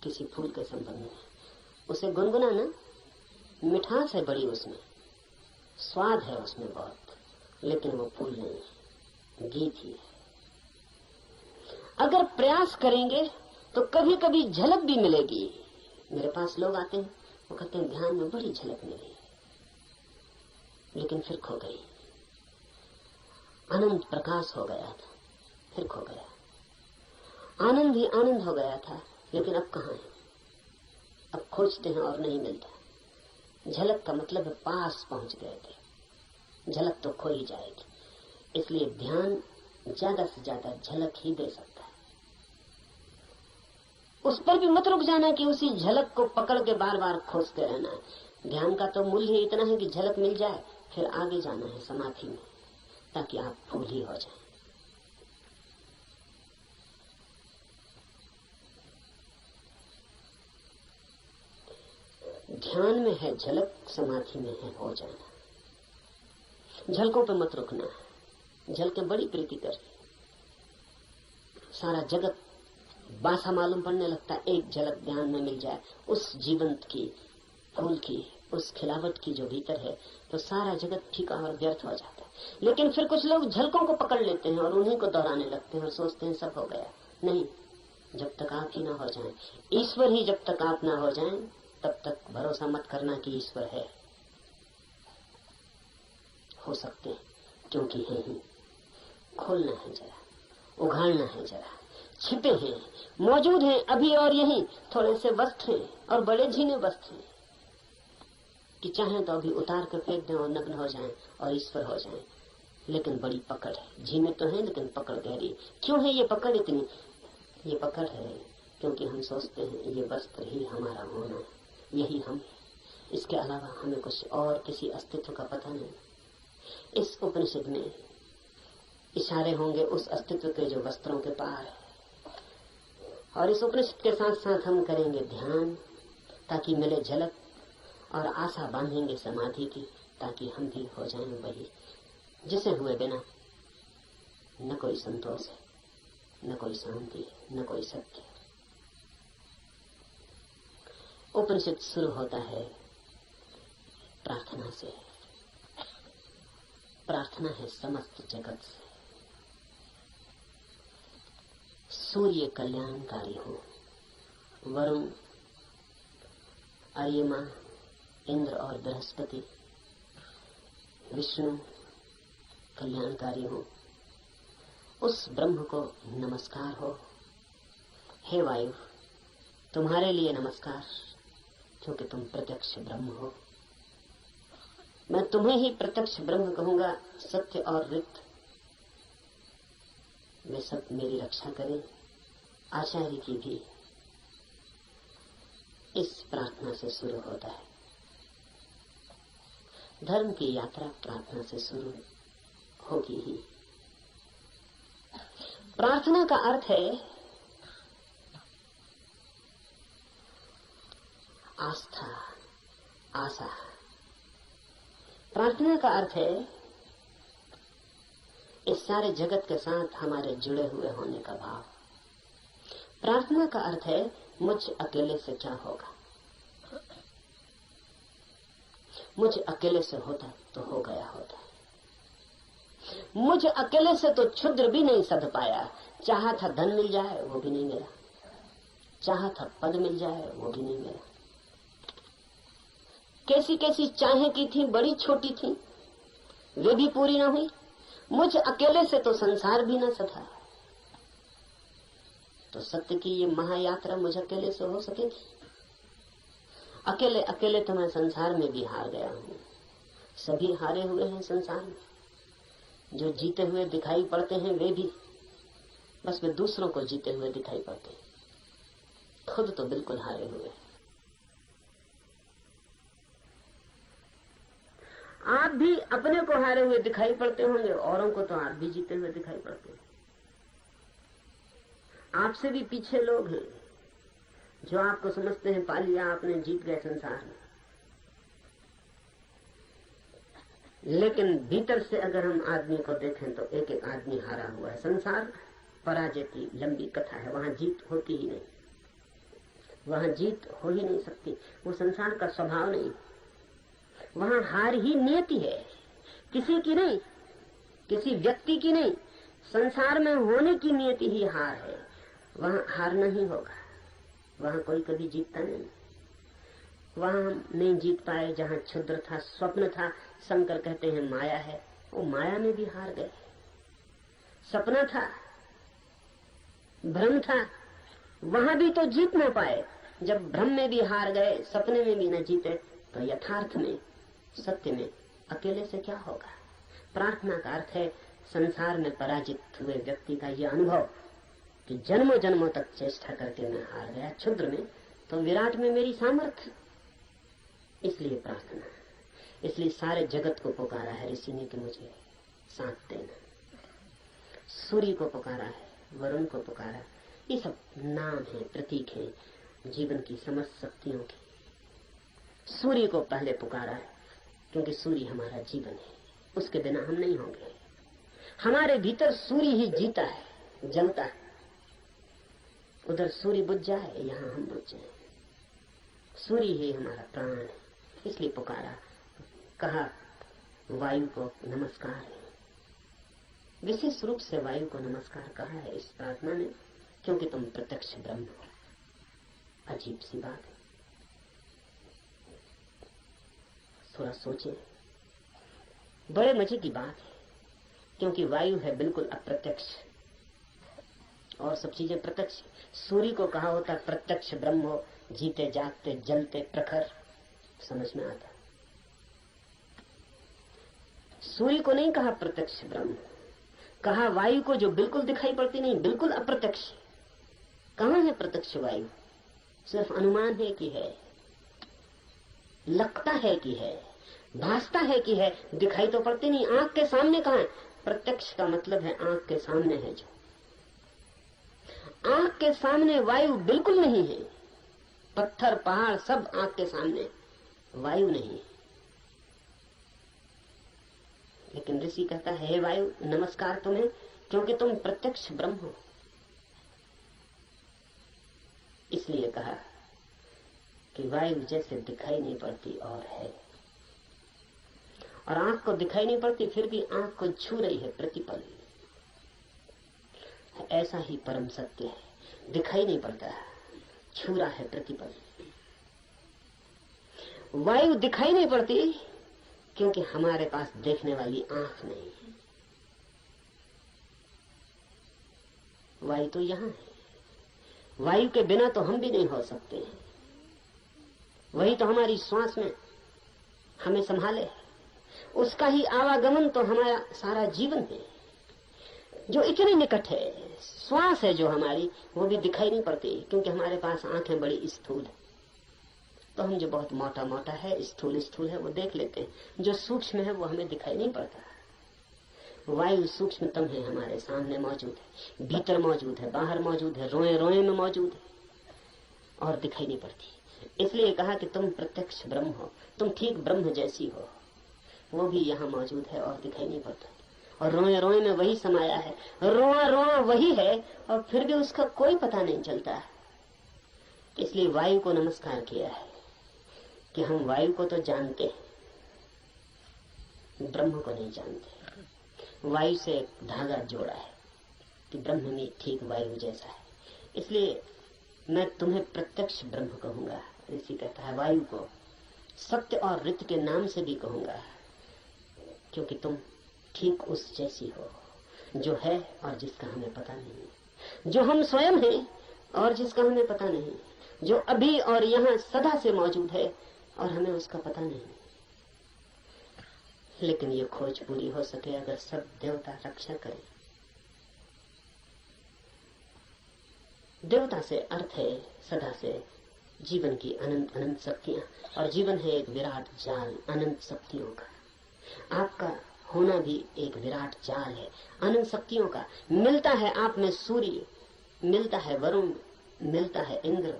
किसी फूल के संबंध में, उसे गुनगुनाना, मिठास है बड़ी उसमें, स्वाद है उसमें बहुत, लेकिन वो फूल नहीं है, गीत ही है। अगर प्रयास करेंगे तो कभी कभी झलक भी मिलेगी। मेरे पास लोग आते हैं, वो कहते हैं ध्यान में बड़ी झलक मिली, लेकिन फिर खो गई। आनंद प्रकाश हो गया था, फिर खो गया। आनंद ही आनंद हो गया था, लेकिन अब कहाँ है? अब खोजते हैं और नहीं मिलता। झलक का मतलब है पास पहुंच गए थे, झलक तो खो ही जाएगी। इसलिए ध्यान ज्यादा से ज्यादा झलक ही दे सकता है। उस पर भी मत रुक जाना कि उसी झलक को पकड़ के बार बार खोजते रहना है। ध्यान का तो मूल्य इतना है कि झलक मिल जाए, फिर आगे जाना है समाधि में, ताकि आप फूल ही हो जाए। ध्यान में है झलक, समाधि में है हो जाना। झलकों पे मत रुकना है, झलकें बड़ी प्रीति कर, सारा जगत बासा मालूम पड़ने लगता है। एक झलक ध्यान में मिल जाए उस जीवंत की, फूल की, उस खिलावट की जो भीतर है, तो सारा जगत फीका और व्यर्थ हो जाता है। लेकिन फिर कुछ लोग झलकों को पकड़ लेते हैं और उन्हीं को दोहराने लगते हैं और सोचते हैं सब हो गया। नहीं, जब तक आप ही ना हो जाएं, ईश्वर ही जब तक आप ना हो जाएं, तब तक भरोसा मत करना कि ईश्वर है। हो सकते हैं, क्योंकि है ही। खोलना है जरा, उघाड़ना है जरा। छिपे हैं, मौजूद हैं अभी और यहीं, थोड़े से वस्त्र हैं और बड़े झीने वस्त्र हैं कि चाहें तो अभी उतार कर फेंक दें और नग्न हो जाएं और ईश्वर हो जाएं। लेकिन बड़ी पकड़ है, झीने तो हैं लेकिन पकड़ गहरी। क्यों है ये पकड़ इतनी? ये पकड़ है क्योंकि हम सोचते हैं ये वस्त्र ही हमारा होना है, यही हम है, इसके अलावा हमें कुछ और किसी अस्तित्व का पता नहीं। इस उपनिषद में इशारे होंगे उस अस्तित्व के जो वस्त्रों के पार है, और इस उपनिषद के साथ साथ हम करेंगे ध्यान ताकि मिले झलक, और आशा बांधेंगे समाधि की ताकि हम भी हो जाएं वही जिसे हुए बिना न कोई संतोष है, न कोई शांति है, न कोई सत्य है। उपनिषद शुरू होता है प्रार्थना से। प्रार्थना है समस्त जगत से। सूर्य कल्याणकारी हो, वरुण, अर्यमा, इंद्र और बृहस्पति, विष्णु कल्याणकारी हो, उस ब्रह्म को नमस्कार हो। हे वायु, तुम्हारे लिए नमस्कार, क्योंकि तुम प्रत्यक्ष ब्रह्म हो। मैं तुम्हें ही प्रत्यक्ष ब्रह्म कहूंगा। सत्य और रित वे सब मेरी रक्षा करें, आचार्य की भी। इस प्रार्थना से शुरू होता है। धर्म की यात्रा प्रार्थना से शुरू होगी ही। प्रार्थना का अर्थ है आस्था, आशा। प्रार्थना का अर्थ है इस सारे जगत के साथ हमारे जुड़े हुए होने का भाव। प्रार्थना का अर्थ है मुझ अकेले से क्या होगा, मुझ अकेले से होता तो हो गया होता। मुझ अकेले से तो क्षुद्र भी नहीं सध पाया। चाहा था धन मिल जाए वो भी नहीं मिला, चाहा था पद मिल जाए वो भी नहीं मिला। कैसी कैसी चाहें की थी, बड़ी छोटी थी, वे भी पूरी ना हुई। मुझ अकेले से तो संसार भी ना सधा। तो सत्य की ये महायात्रा मुझ अकेले से हो सकेगी? अकेले अकेले तो मैं संसार में भी हार गया हूं। सभी हारे हुए हैं संसार में। जो जीते हुए दिखाई पड़ते हैं वे भी बस वे दूसरों को जीते हुए दिखाई पड़ते हैं, खुद तो बिल्कुल हारे हुए हैं। आप भी अपने को हारे हुए दिखाई पड़ते होंगे, औरों को तो आप भी जीते हुए दिखाई पड़ते हैं। आपसे भी पीछे लोग हैं जो आपको समझते हैं पा लिया आपने, जीत गए संसार में। लेकिन भीतर से अगर हम आदमी को देखें तो एक एक आदमी हारा हुआ है। संसार पराजय की लंबी कथा है, वहां जीत होती ही नहीं, वहां जीत हो ही नहीं सकती, वो संसार का स्वभाव नहीं। वहां हार ही नियति है, किसी की नहीं, किसी व्यक्ति की नहीं, संसार में होने की नियति ही हार है। वहां हार नहीं होगा, वहां कोई कभी जीतता नहीं। वहां हम नहीं जीत पाए जहां क्षुद्र था, स्वप्न था, शंकर कहते हैं माया है, वो माया में भी हार गए। सपना था, भ्रम था, वहां भी तो जीत ना पाए। जब भ्रम में भी हार गए, सपने में भी न जीते, तो यथार्थ में, सत्य में अकेले से क्या होगा। प्रार्थना का अर्थ है संसार में पराजित हुए व्यक्ति का यह अनुभव कि जन्मों जन्मों तक चेष्टा करके मैं हार गया, क्षुद्र में तो विराट में मेरी सामर्थ्य। इसलिए प्रार्थना, इसलिए सारे जगत को पुकारा है ऋषि ने कि मुझे साथ देना। सूर्य को पुकारा है, वरुण को पुकारा, ये सब नाम है, प्रतीक है जीवन की समस्त शक्तियों की। सूर्य को पहले पुकारा है क्योंकि सूर्य हमारा जीवन है, उसके बिना हम नहीं होंगे। हमारे भीतर सूर्य ही जीता है, जलता है। उधर सूर्य बुझ जाए, यहाँ हम बुझ जाए। सूर्य ही हमारा प्राण है, इसलिए पुकारा, कहा वायु को नमस्कार है। विशेष रूप से वायु को नमस्कार कहा है इस प्रार्थना ने, क्योंकि तुम प्रत्यक्ष ब्रह्म हो। अजीब सी बात है, थोड़ा सोचे, बड़े मजे की बात है, क्योंकि वायु है बिल्कुल अप्रत्यक्ष और सब चीजें प्रत्यक्ष। सूर्य को कहा होता प्रत्यक्ष ब्रह्म हो, जीते जागते जलते प्रखर, समझ में आता। सूर्य को नहीं कहा प्रत्यक्ष ब्रह्म, कहा वायु को जो बिल्कुल दिखाई पड़ती नहीं, बिल्कुल अप्रत्यक्ष। कहाँ है प्रत्यक्ष वायु? सिर्फ अनुमान है कि है, लगता है कि है, भासता है कि है, दिखाई तो पड़ती नहीं। आंख के सामने कहाँ है? प्रत्यक्ष का मतलब है आंख के सामने है। जो आंख के सामने वायु बिल्कुल नहीं है, पत्थर पहाड़ सब आंख के सामने, वायु नहीं। लेकिन ऋषि कहता है हे वायु नमस्कार तुम्हें, क्योंकि तुम प्रत्यक्ष ब्रह्म हो। इसलिए कहा कि वायु जैसे दिखाई नहीं पड़ती और है, और आंख को दिखाई नहीं पड़ती फिर भी आंख को छू रही है प्रतिपल। ऐसा ही परम सत्य है, दिखाई नहीं पड़ता, छू रहा है प्रतिपल। वायु दिखाई नहीं पड़ती क्योंकि हमारे पास देखने वाली आंख नहीं है। वायु तो यहां है, वायु के बिना तो हम भी नहीं हो सकते हैं। वही तो हमारी श्वास में हमें संभाले, उसका ही आवागमन तो हमारा सारा जीवन है, जो इतने निकट है। श्वास है जो हमारी, वो भी दिखाई नहीं पड़ती क्योंकि हमारे पास आंखें बड़ी स्थूल है। तो हम जो बहुत मोटा मोटा है, स्थूल स्थूल है, वो देख लेते हैं। जो सूक्ष्म है वो हमें दिखाई नहीं पड़ता। वायु सूक्ष्मतम है, हमारे सामने मौजूद है, भीतर मौजूद है, बाहर मौजूद है, रोए रोए में मौजूद है और दिखाई नहीं पड़ती। इसलिए कहा कि तुम प्रत्यक्ष ब्रह्म हो, तुम ठीक ब्रह्म जैसी हो, वो भी यहाँ मौजूद है और दिखाई नहीं पड़ता। और रोए रोए में वही समाया है, रोआ रोआ वही है और फिर भी उसका कोई पता नहीं चलता। इसलिए वायु को नमस्कार किया है कि हम वायु को तो जानते हैं, ब्रह्म को नहीं जानते। वायु से एक धागा जोड़ा है कि ब्रह्म में ठीक वायु जैसा है। इसलिए मैं तुम्हें प्रत्यक्ष ब्रह्म कहूंगा। ऋषि कहता है वायु को सत्य और ऋत के नाम से भी कहूंगा, क्योंकि तुम ठीक उस जैसी हो जो है और जिसका हमें पता नहीं, जो हम स्वयं हैं और जिसका हमें पता नहीं, जो अभी और यहाँ सदा से मौजूद है और हमें उसका पता नहीं। लेकिन ये खोज पूरी हो सके अगर सब देवता रक्षा करें। देवता से अर्थ है सदा से जीवन की अनंत अनंत शक्तियां, और जीवन है एक विराट जाल अनंत शक्तियों का। आपका होना भी एक विराट जाल है अनंत शक्तियों का। मिलता है आप में सूर्य, मिलता है वरुण, मिलता है इंद्र,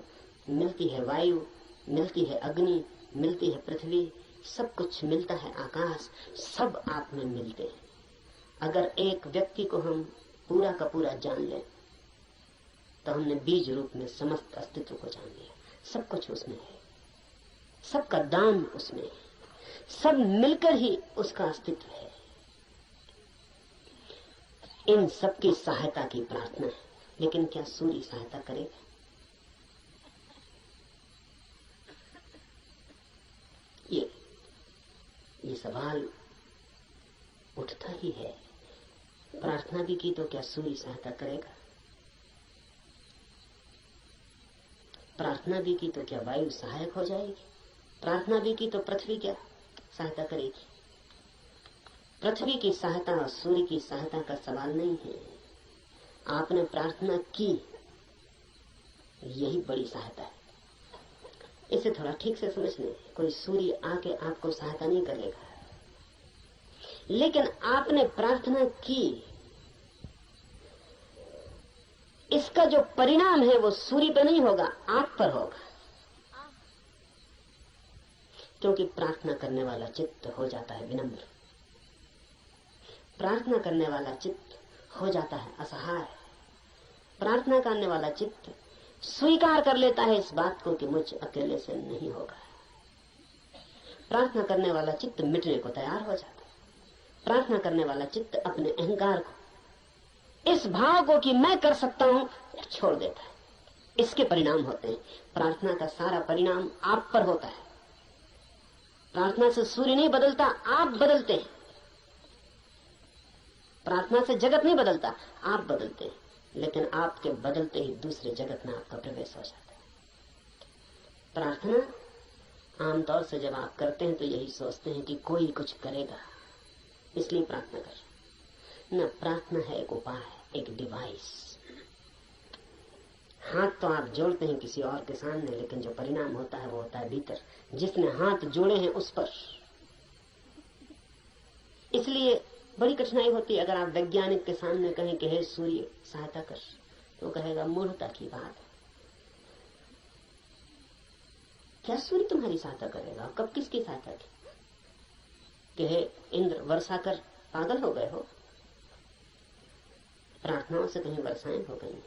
मिलती है वायु, मिलती है अग्नि, मिलती है पृथ्वी, सब कुछ मिलता है, आकाश, सब आप में मिलते हैं। अगर एक व्यक्ति को हम पूरा का पूरा जान लें तो हमने बीज रूप में समस्त अस्तित्व को जान लिया। सब कुछ उसमें है, सबका दान उसमें है, सब मिलकर ही उसका अस्तित्व है। इन सब की सहायता की प्रार्थना है, लेकिन क्या सूर्य सहायता करेगा? ये सवाल उठता ही है। प्रार्थना भी की तो क्या सूर्य सहायता करेगा? प्रार्थना भी की तो क्या वायु सहायक हो जाएगी? प्रार्थना भी की तो पृथ्वी क्या सहायता करेगी? पृथ्वी की सहायता और सूर्य की सहायता का सवाल नहीं है। आपने प्रार्थना की, यही बड़ी सहायता है। इसे थोड़ा ठीक से समझ लें। कोई सूर्य आके आपको सहायता नहीं करेगा, लेकिन आपने प्रार्थना की, इसका जो परिणाम है वो सूर्य पर नहीं होगा, आप पर होगा। क्योंकि प्रार्थना करने वाला चित्त हो जाता है विनम्र, प्रार्थना करने वाला चित्त हो जाता है असहाय, प्रार्थना करने वाला चित्त स्वीकार कर लेता है इस बात को कि मुझ अकेले से नहीं होगा। प्रार्थना करने वाला चित्त मिटने को तैयार हो जाता है। प्रार्थना करने वाला चित्त अपने अहंकार को, इस भाव को कि मैं कर सकता हूं, छोड़ देता है। इसके परिणाम होते हैं। प्रार्थना का सारा परिणाम आप पर होता है। प्रार्थना से सूर्य नहीं बदलता, आप बदलते हैं। प्रार्थना से जगत नहीं बदलता, आप बदलते हैं। लेकिन आपके बदलते ही दूसरे जगत में आपका प्रवेश हो जाता है। प्रार्थना आमतौर से जब आप करते हैं तो यही सोचते हैं कि कोई कुछ करेगा, इसलिए प्रार्थना कर। न, प्रार्थना है एक उपाय, एक डिवाइस। हाथ तो आप जोड़ते हैं किसी और के सामने, लेकिन जो परिणाम होता है वो होता है भीतर, जिसने हाथ जोड़े हैं उस पर। इसलिए बड़ी कठिनाई होती है अगर आप वैज्ञानिक के सामने कहें कि हे सूर्य सहायता कर, तो कहेगा मूर्खता की बात है। क्या सूर्य तुम्हारी सहायता करेगा? कब किसकी सहायता की? कि हे इंद्र वर्षा कर, पागल हो गए हो? प्रार्थनाओं से कहीं वर्षाएं हो गई?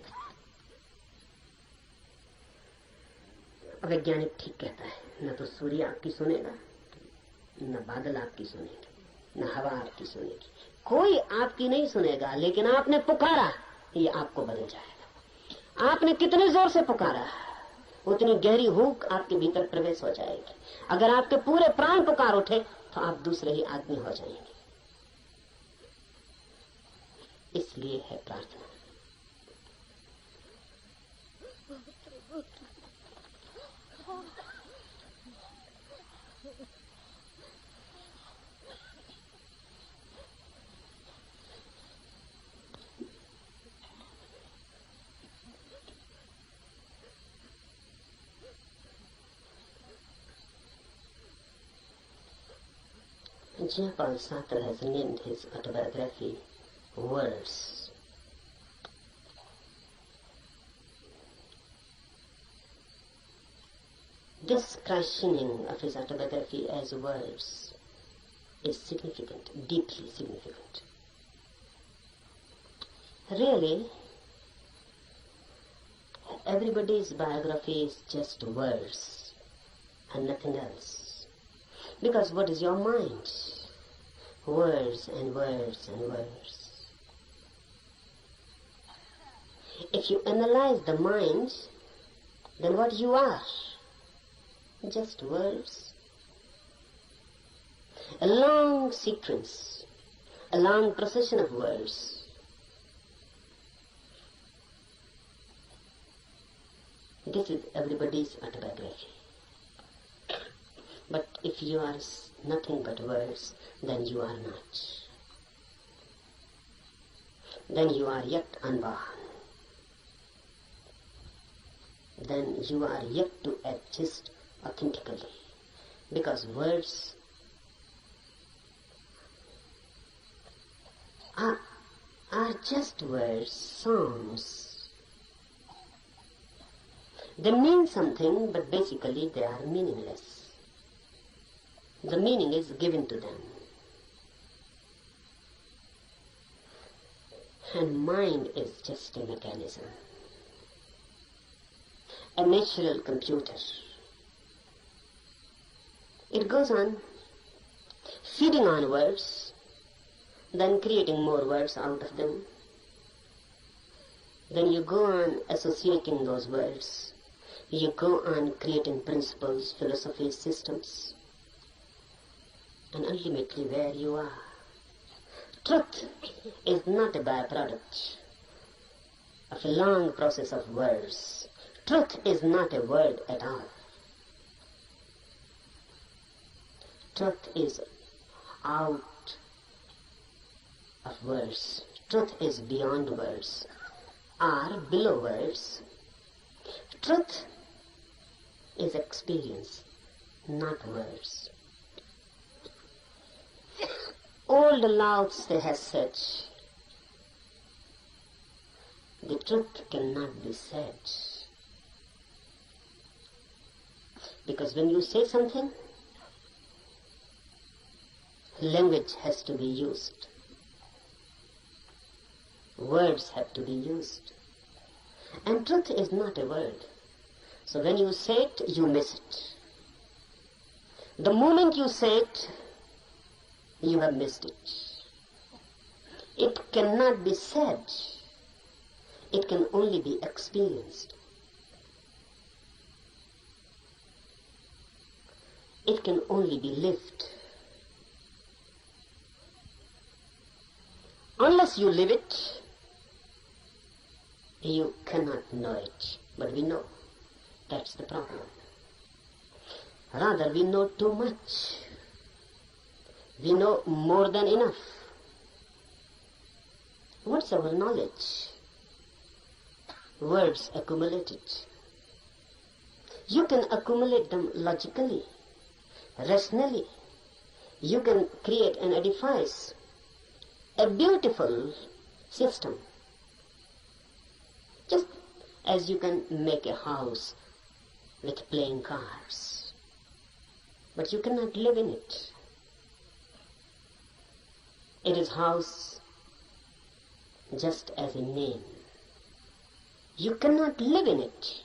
वैज्ञानिक ठीक कहता है, न तो सूर्य आपकी सुनेगा, न बादल आपकी सुनेगी, न हवा आपकी सुनेगी, कोई आपकी नहीं सुनेगा। लेकिन आपने पुकारा, ये आपको बदल जाएगा। आपने कितने जोर से पुकारा, उतनी गहरी हूक आपके भीतर प्रवेश हो जाएगी। अगर आपके पूरे प्राण पुकार उठे तो आप दूसरे ही आदमी हो जाएंगे। इसलिए है प्रार्थना। Jean-Paul Sartre has named his autobiography Words. This christening of his autobiography as Words is significant, deeply significant. Really, everybody's biography is just words and nothing else. Because what is your mind? Words and words and words. If you analyze the mind, then what you are? Just words. A long sequence, a long procession of words. This is everybody's autobiography. But if you are nothing but words, then you are not. Then you are yet unborn. Then you are yet to exist authentically. Because words are just words, songs. They mean something, but basically they are meaningless. The meaning is given to them. And mind is just a mechanism, a natural computer. It goes on feeding on words, then creating more words out of them. Then you go on associating those words. You go on creating principles, philosophies, systems. And ultimately where you are. Truth is not a byproduct of a long process of words. Truth is not a word at all. Truth is out of words. Truth is beyond words, or below words. Truth is experience, not words. Old Lao Tse has said, the truth cannot be said. Because when you say something, language has to be used. Words have to be used. And truth is not a word. So when you say it, you miss it. The moment you say it, you have missed it. It cannot be said. It can only be experienced. It can only be lived. Unless you live it, you cannot know it. But we know. That's the problem. Rather, we know too much. We know more than enough. What's our knowledge? Words accumulated. You can accumulate them logically, rationally. You can create and edifice a beautiful system. Just as you can make a house with playing cards. But you cannot live in it. It is house just as a name. You cannot live in it.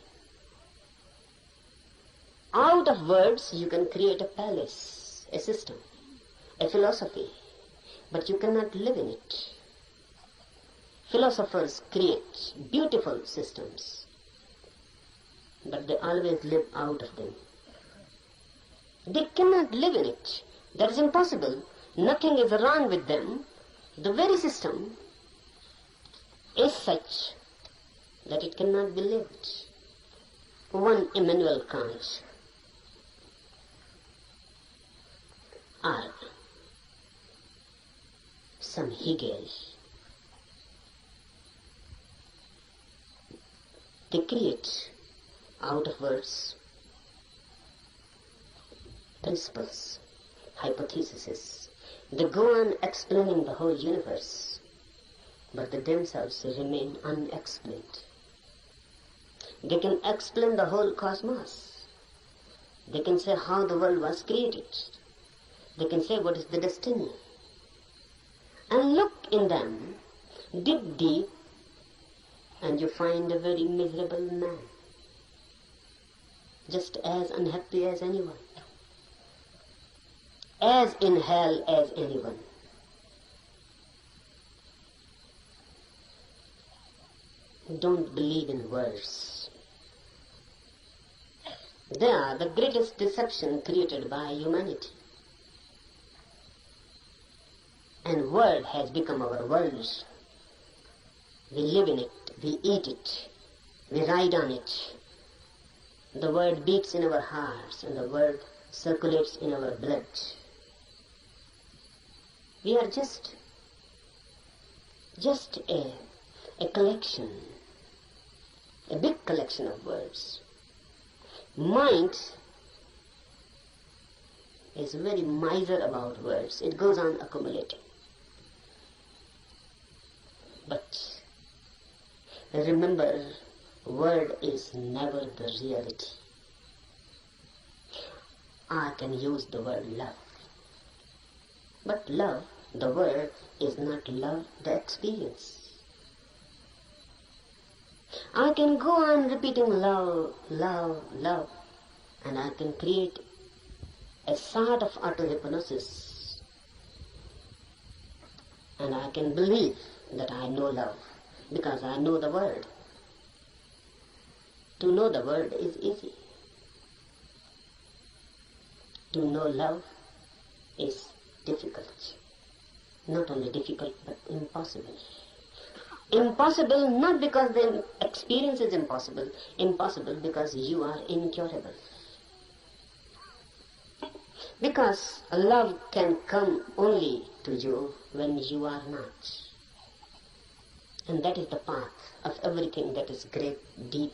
Out of words you can create a palace, a system, a philosophy, but you cannot live in it. Philosophers create beautiful systems, but they always live out of them. They cannot live in it. That is impossible. Nothing is wrong with them. The very system is such that it cannot be lived. One Immanuel Kant, or some Hegel, they create out of words principles, hypotheses. They go on explaining the whole universe, but they themselves remain unexplained. They can explain the whole cosmos. They can say how the world was created. They can say what is the destiny. And look in them, dig deep, and you find a very miserable man, just as unhappy as anyone, as in hell as anyone. Don't believe in words. They are the greatest deception created by humanity. And word has become our world. We live in it, we eat it, we ride on it. The word beats in our hearts and the word circulates in our blood. We are just a collection, a big collection of words. Mind is very miser about words. It goes on accumulating. But remember, word is never the reality. I can use the word love. But love, the word, is not love, the experience. I can go on repeating love, love, love, and I can create a sort of auto-hypnosis, and I can believe that I know love because I know the word. To know the word is easy. To know love is difficult. Not only difficult, but impossible. Impossible not because the experience is impossible. Impossible because you are incurable. Because love can come only to you when you are not. And that is the path of everything that is great, deep.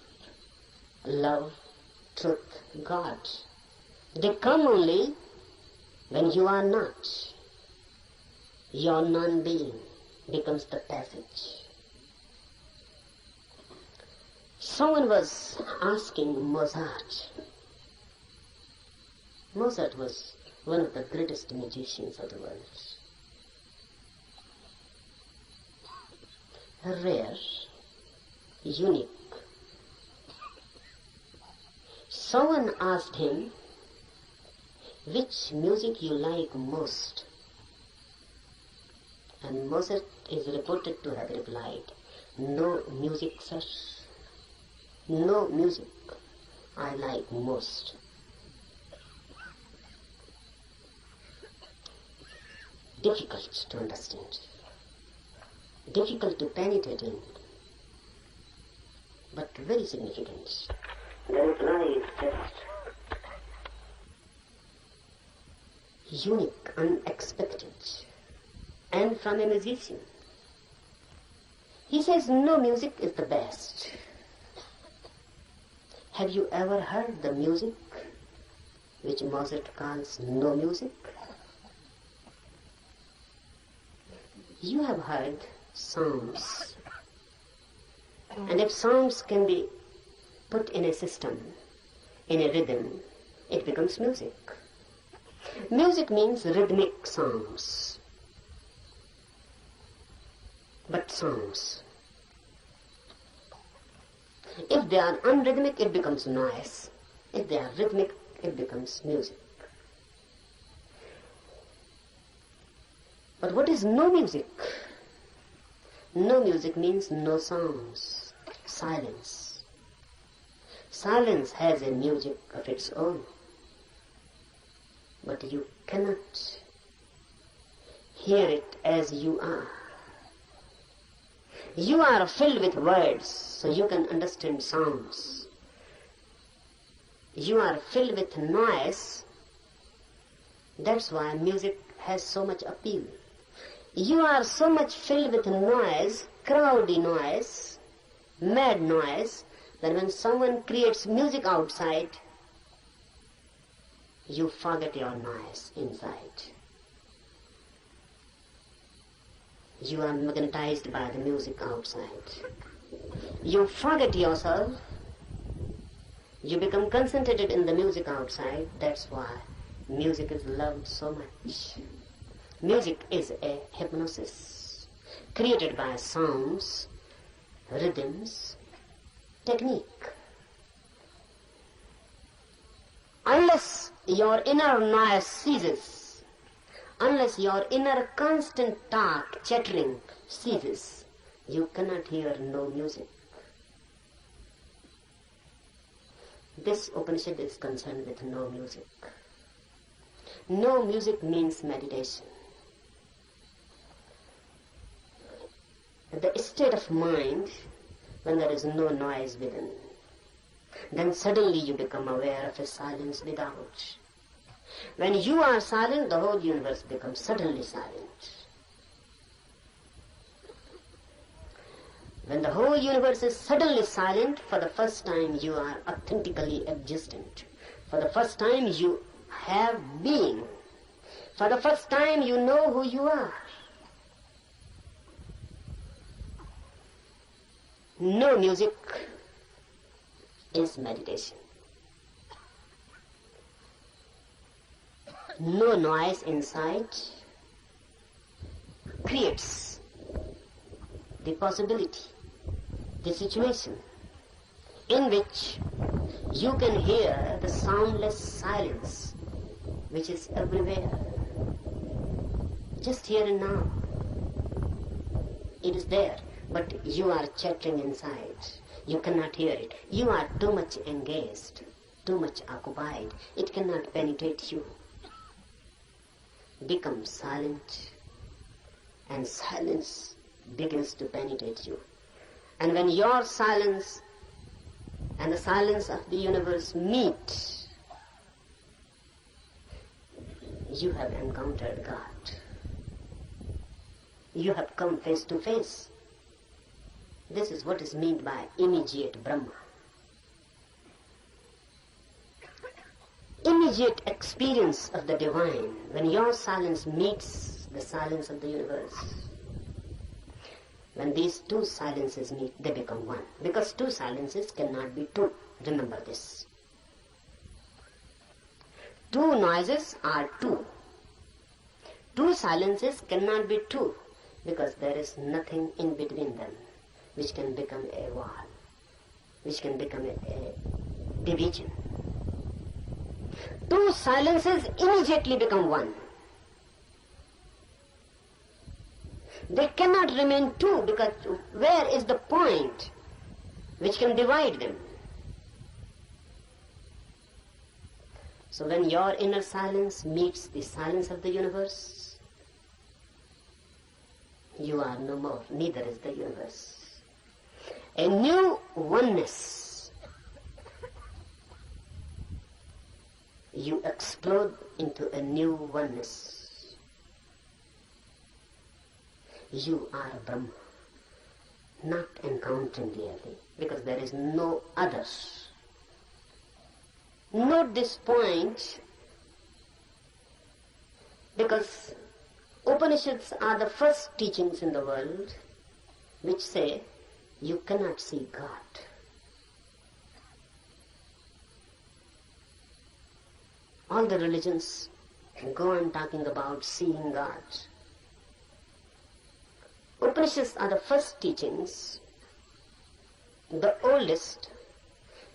Love, truth, God. They come only when you are not. Your non-being becomes the passage. Someone was asking Mozart. Mozart was one of the greatest musicians of the world. Rare, unique. Someone asked him, which music you like most? And Mozart is reported to have replied, no music, sir. No music I like most. Difficult to understand. Difficult to penetrate in. But very significant. The reply is just unique, unexpected, and from a musician. He says no music is the best. Have you ever heard the music which Mozart calls no music? You have heard sounds. And if sounds can be put in a system, in a rhythm, it becomes music. Music means rhythmic sounds. But sounds. If they are unrhythmic, it becomes noise. If they are rhythmic, it becomes music. But what is no music? No music means no sounds. Silence. Silence has a music of its own. But you cannot hear it as you are. You are filled with words, so you can understand sounds. You are filled with noise, that's why music has so much appeal. You are so much filled with noise, crowdy noise, mad noise, that when someone creates music outside, you forget your noise inside. You are magnetized by the music outside. You forget yourself. You become concentrated in the music outside. That's why music is loved so much. Music is a hypnosis created by sounds, rhythms, technique. Unless your inner noise ceases, unless your inner constant talk, chattering ceases, you cannot hear no music. This Upanishad is concerned with no music. No music means meditation. The state of mind when there is no noise within, then suddenly you become aware of a silence without. When you are silent, the whole universe becomes suddenly silent. When the whole universe is suddenly silent, for the first time you are authentically existent. For the first time you have being. For the first time you know who you are. No music is meditation. No noise inside creates the possibility, the situation in which you can hear the soundless silence which is everywhere, just here and now. It is there, but you are chattering inside. You cannot hear it. You are too much engaged, too much occupied. It cannot penetrate you. Become silent, and silence begins to penetrate you. And when your silence and the silence of the universe meet, you have encountered God. You have come face to face. This is what is meant by immediate Brahma. Immediate experience of the divine, when your silence meets the silence of the universe. When these two silences meet, they become one. Because two silences cannot be two. Remember this. Two noises are two. Two silences cannot be two, because there is nothing in between them which can become a wall, which can become a division. Two silences immediately become one. They cannot remain two, because where is the point which can divide them? So when your inner silence meets the silence of the universe, you are no more, neither is the universe. A new oneness. You explode into a new oneness. You are Brahma, not encountering really, because there is no others. Note this point, because Upanishads are the first teachings in the world which say you cannot see God. All the religions go on talking about seeing God. Upanishads are the first teachings, the oldest,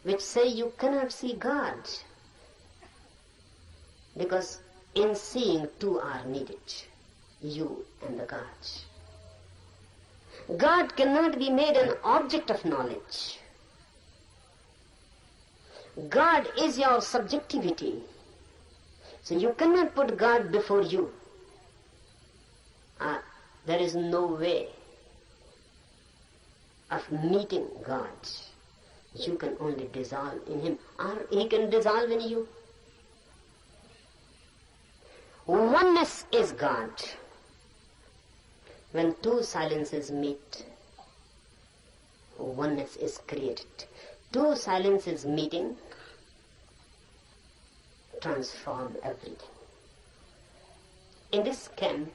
which say you cannot see God, because in seeing two are needed, you and the God. God cannot be made an object of knowledge. God is your subjectivity. So you cannot put God before you. There is no way of meeting God. You can only dissolve in Him, or He can dissolve in you. Oneness is God. When two silences meet, oneness is created. Two silences meeting transform everything. In this camp,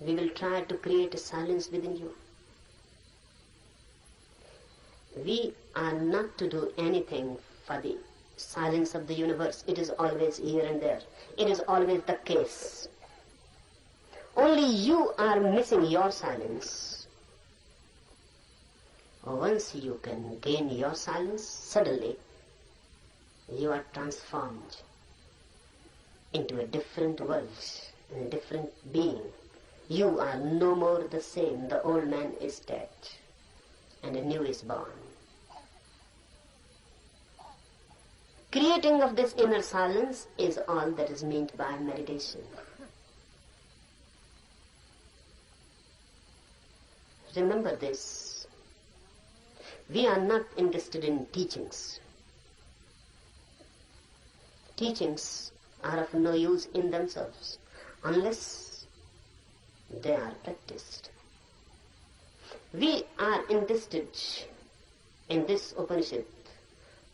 we will try to create a silence within you. We are not to do anything for the silence of the universe. It is always here and there. It is always the case. Only you are missing your silence. Once you can gain your silence, suddenly you are transformed into a different world, a different being. You are no more the same. The old man is dead and a new is born. Creating of this inner silence is all that is meant by meditation. Remember this. We are not interested in teachings. Teachings are of no use in themselves unless they are practiced. We are interested in this Upanishad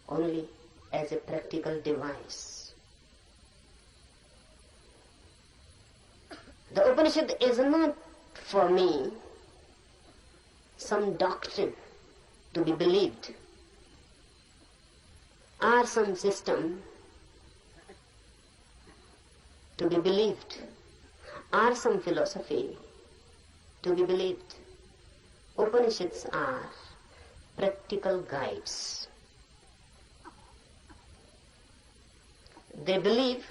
only as a practical device. The Upanishad is not for me some doctrine to be believed, or some system to be believed, or some philosophy to be believed. Upanishads are practical guides. They believe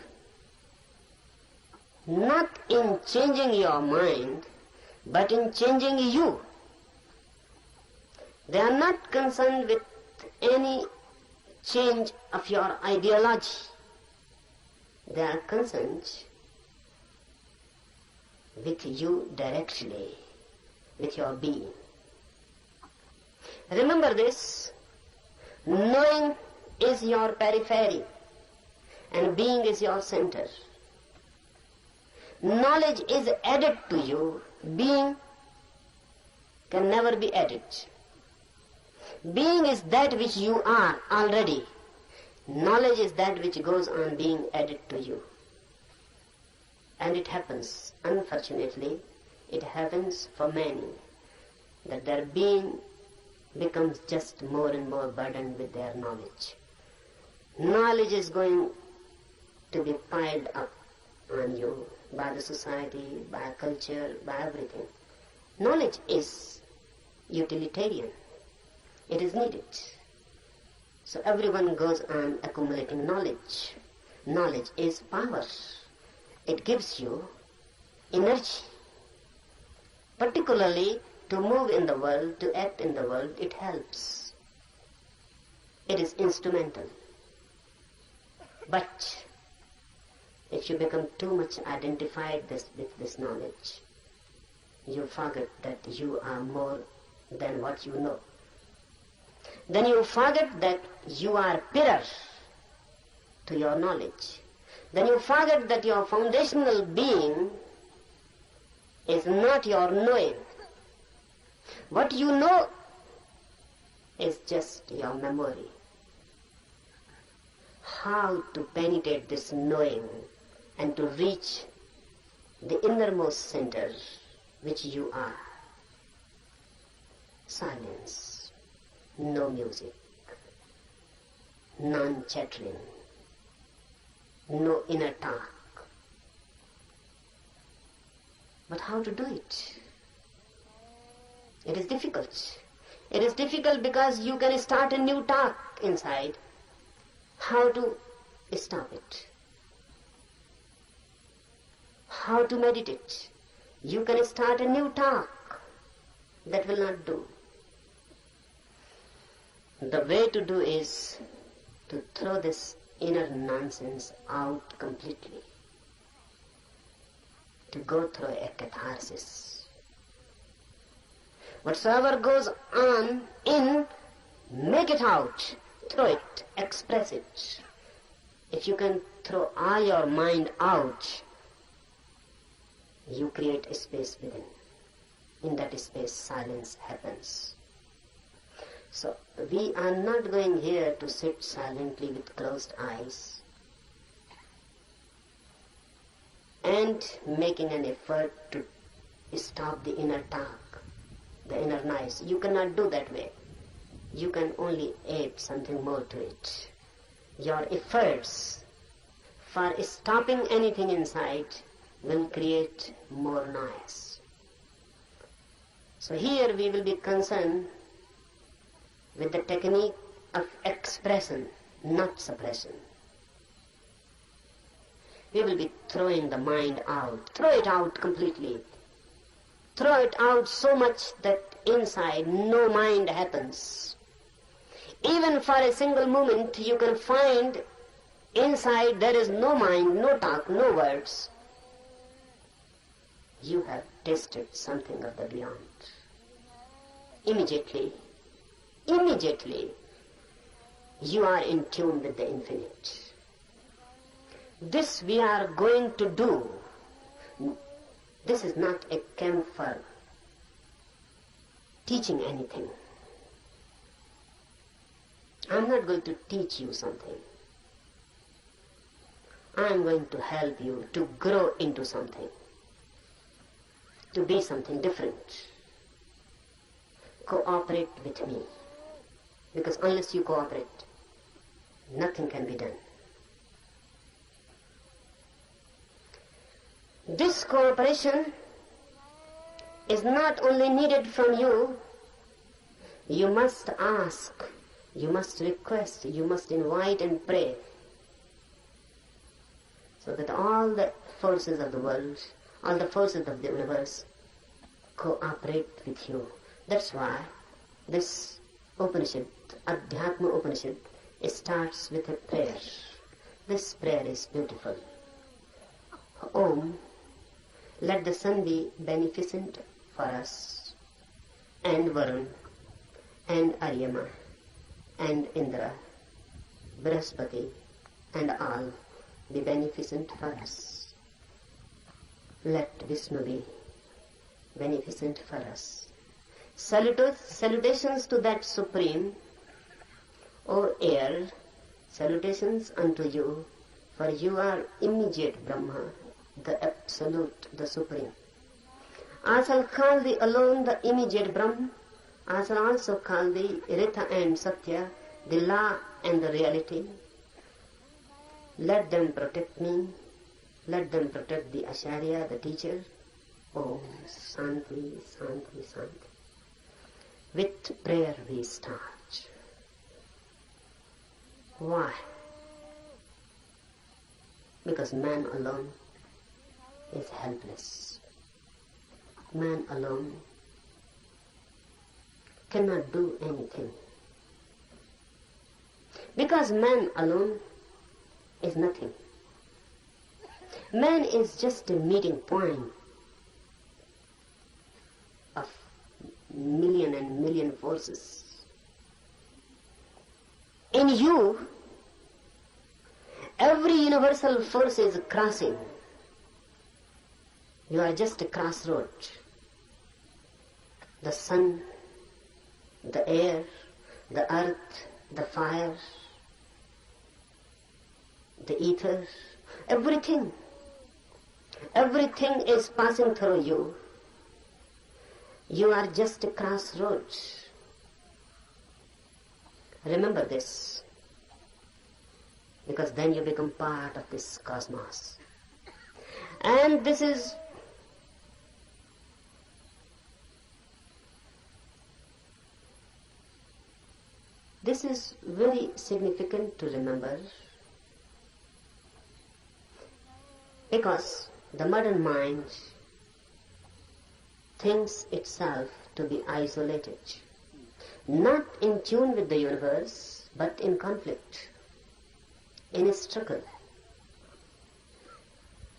not in changing your mind, but in changing you. They are not concerned with any change of your ideology. They are concerned with you directly, with your being. Remember this, knowing is your periphery and being is your center. Knowledge is added to you, being can never be added. Being is that which you are already. Knowledge is that which goes on being added to you. And it happens, unfortunately, it happens for many, that their being becomes just more and more burdened with their knowledge. Knowledge is going to be piled up on you by the society, by culture, by everything. Knowledge is utilitarian. It is needed. So everyone goes on accumulating knowledge. Knowledge is power. It gives you energy. Particularly to move in the world, to act in the world, it helps. It is instrumental. But if you become too much identified with this knowledge, you forget that you are more than what you know. Then you forget that you are pillar to your knowledge. Then you forget that your foundational being is not your knowing. What you know is just your memory. How to penetrate this knowing and to reach the innermost center which you are. Silence, no music, non-chattering, no inner talk. But how to do it? It is difficult. It is difficult because you can start a new talk inside. How to stop it? How to meditate? You can start a new talk. That will not do. The way to do is to throw this inner nonsense out completely. To go through a catharsis. Whatsoever goes on in, make it out. Throw it, express it. If you can throw all your mind out, you create a space within. In that space, silence happens. So, we are not going here to sit silently with closed eyes and making an effort to stop the inner talk, the inner noise. You cannot do that way. You can only add something more to it. Your efforts for stopping anything inside will create more noise. So here we will be concerned with the technique of expression, not suppression. We will be throwing the mind out. Throw it out completely. Throw it out so much that inside no mind happens. Even for a single moment you can find inside there is no mind, no talk, no words. You have tasted something of the beyond. Immediately, you are in tune with the infinite. This we are going to do. This is not a camp for teaching anything. I'm not going to teach you something. I'm going to help you to grow into something, to be something different. Cooperate with me, because unless you cooperate, nothing can be done. This cooperation is not only needed from you, you must ask, you must request, you must invite and pray, so that all the forces of the world, all the forces of the universe cooperate with you. That's why this Upanishad, Adhyatma Upanishad, starts with a prayer. This prayer is beautiful. Om, let the sun be beneficent for us, and Varun, and Aryama, and Indra, Brihaspati, and all be beneficent for us. Let Vishnu be beneficent for us. Salutations to that Supreme, O air, salutations unto you, for you are immediate Brahma, the Absolute, the Supreme. I shall call thee alone the immediate Brahma. I shall also call thee Ritha and Satya, the law and the reality. Let them protect me. Let them protect the Acharya, the teacher. Om Shanti, Shanti, Shanti. With prayer we start. Why? Because man alone is helpless. Man alone cannot do anything. Because man alone is nothing. Man is just a meeting point of million and million forces. In you, every universal force is crossing. You are just a crossroad. The sun, the air, the earth, the fire, the ether, everything is passing through you. You are just a crossroad. Remember this, because then you become part of this cosmos. And this is very significant to remember, because the modern mind thinks itself to be isolated, not in tune with the universe, but in conflict, in a struggle.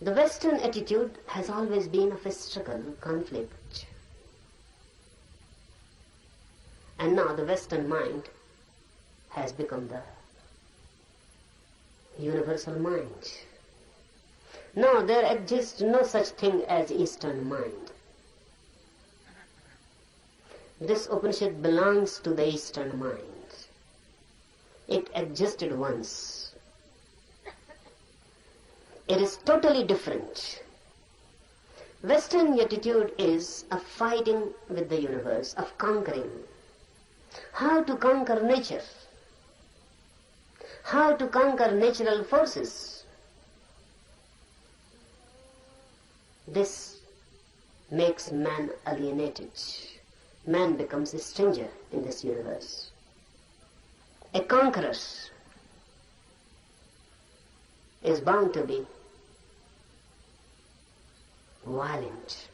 The Western attitude has always been of a struggle, conflict. And now the Western mind has become the universal mind. No, there exists no such thing as Eastern mind. This Upanishad belongs to the Eastern mind. It existed once. It is totally different. Western attitude is of fighting with the universe, of conquering. How to conquer nature? How to conquer natural forces? This makes man alienated. Man becomes a stranger in this universe. A conqueror is bound to be violent.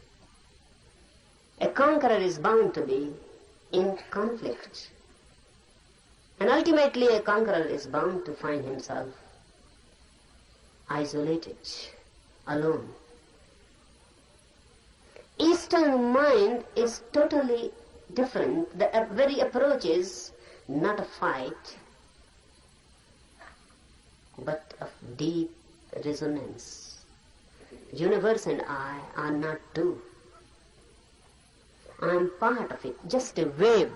A conqueror is bound to be in conflict. And ultimately a conqueror is bound to find himself isolated, alone. Eastern mind is totally different. The very approach is not a fight, but of deep resonance. Universe and I are not two. I am part of it, just a wave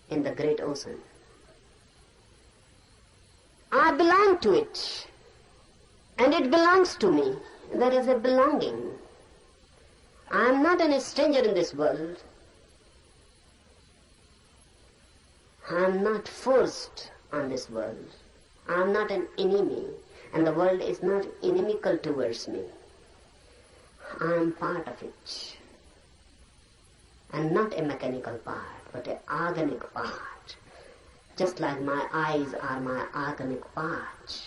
in the great ocean. I belong to it, and it belongs to me. There is a belonging. I am not a stranger in this world. I am not forced on this world. I am not an enemy, and the world is not inimical towards me. I am part of it. and not a mechanical part, but an organic part. Just like my eyes are my organic part,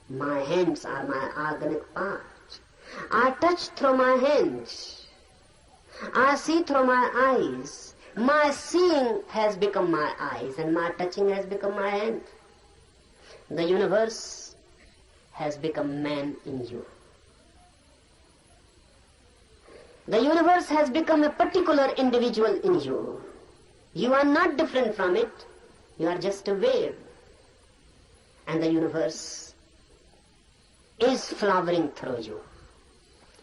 my hands are my organic part. I touch through my hands, I see through my eyes. My seeing has become my eyes, and my touching has become my hand. The universe has become man in you. The universe has become a particular individual in you. You are not different from it. You are just a wave. And the universe is flowering through you.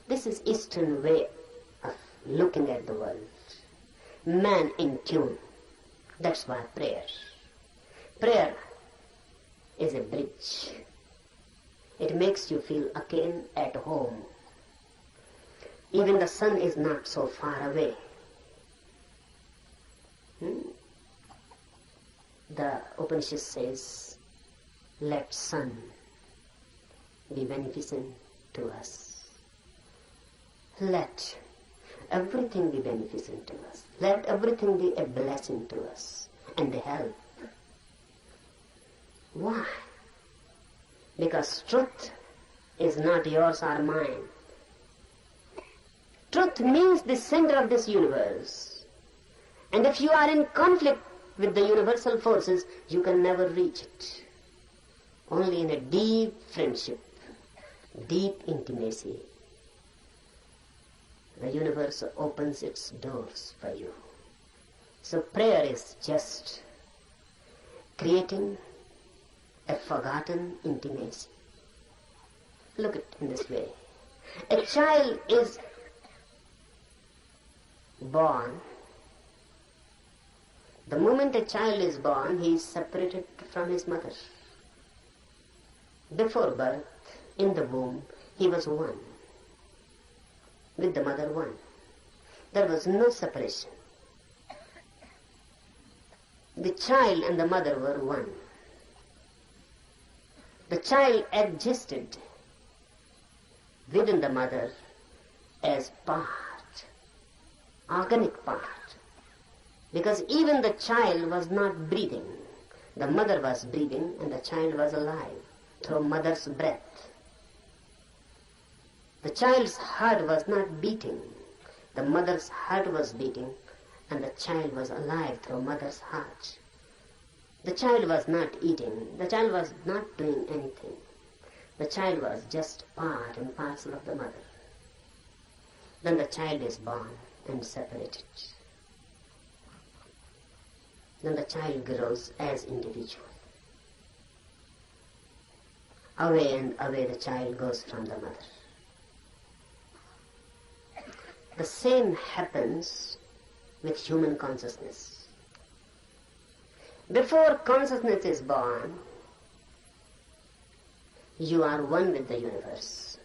This is Eastern way of looking at the world. Man in tune. That's why prayer. Prayer is a bridge. It makes you feel again at home. Even the sun is not so far away. The Upanishad says, let sun be beneficent to us. Let everything be beneficent to us. Let everything be a blessing to us and a help. Why? Because truth is not yours or mine. Truth means the center of this universe. And if you are in conflict with the universal forces, you can never reach it. Only in a deep friendship, deep intimacy, the universe opens its doors for you. So prayer is just creating a forgotten intimacy. Look at it in this way. A child is born. The moment a child is born, he is separated from his mother. Before birth, in the womb, he was one. With the mother one. There was no separation. The child and the mother were one. The child existed within the mother as part, organic part. Because even the child was not breathing. The mother was breathing and the child was alive through mother's breath. The child's heart was not beating. The mother's heart was beating and the child was alive through mother's heart. The child was not eating. The child was not doing anything. The child was just part and parcel of the mother. Then the child is born and separated. Then the child grows as individual. Away and away the child goes from the mother. The same happens with human consciousness. Before consciousness is born, you are one with the universe.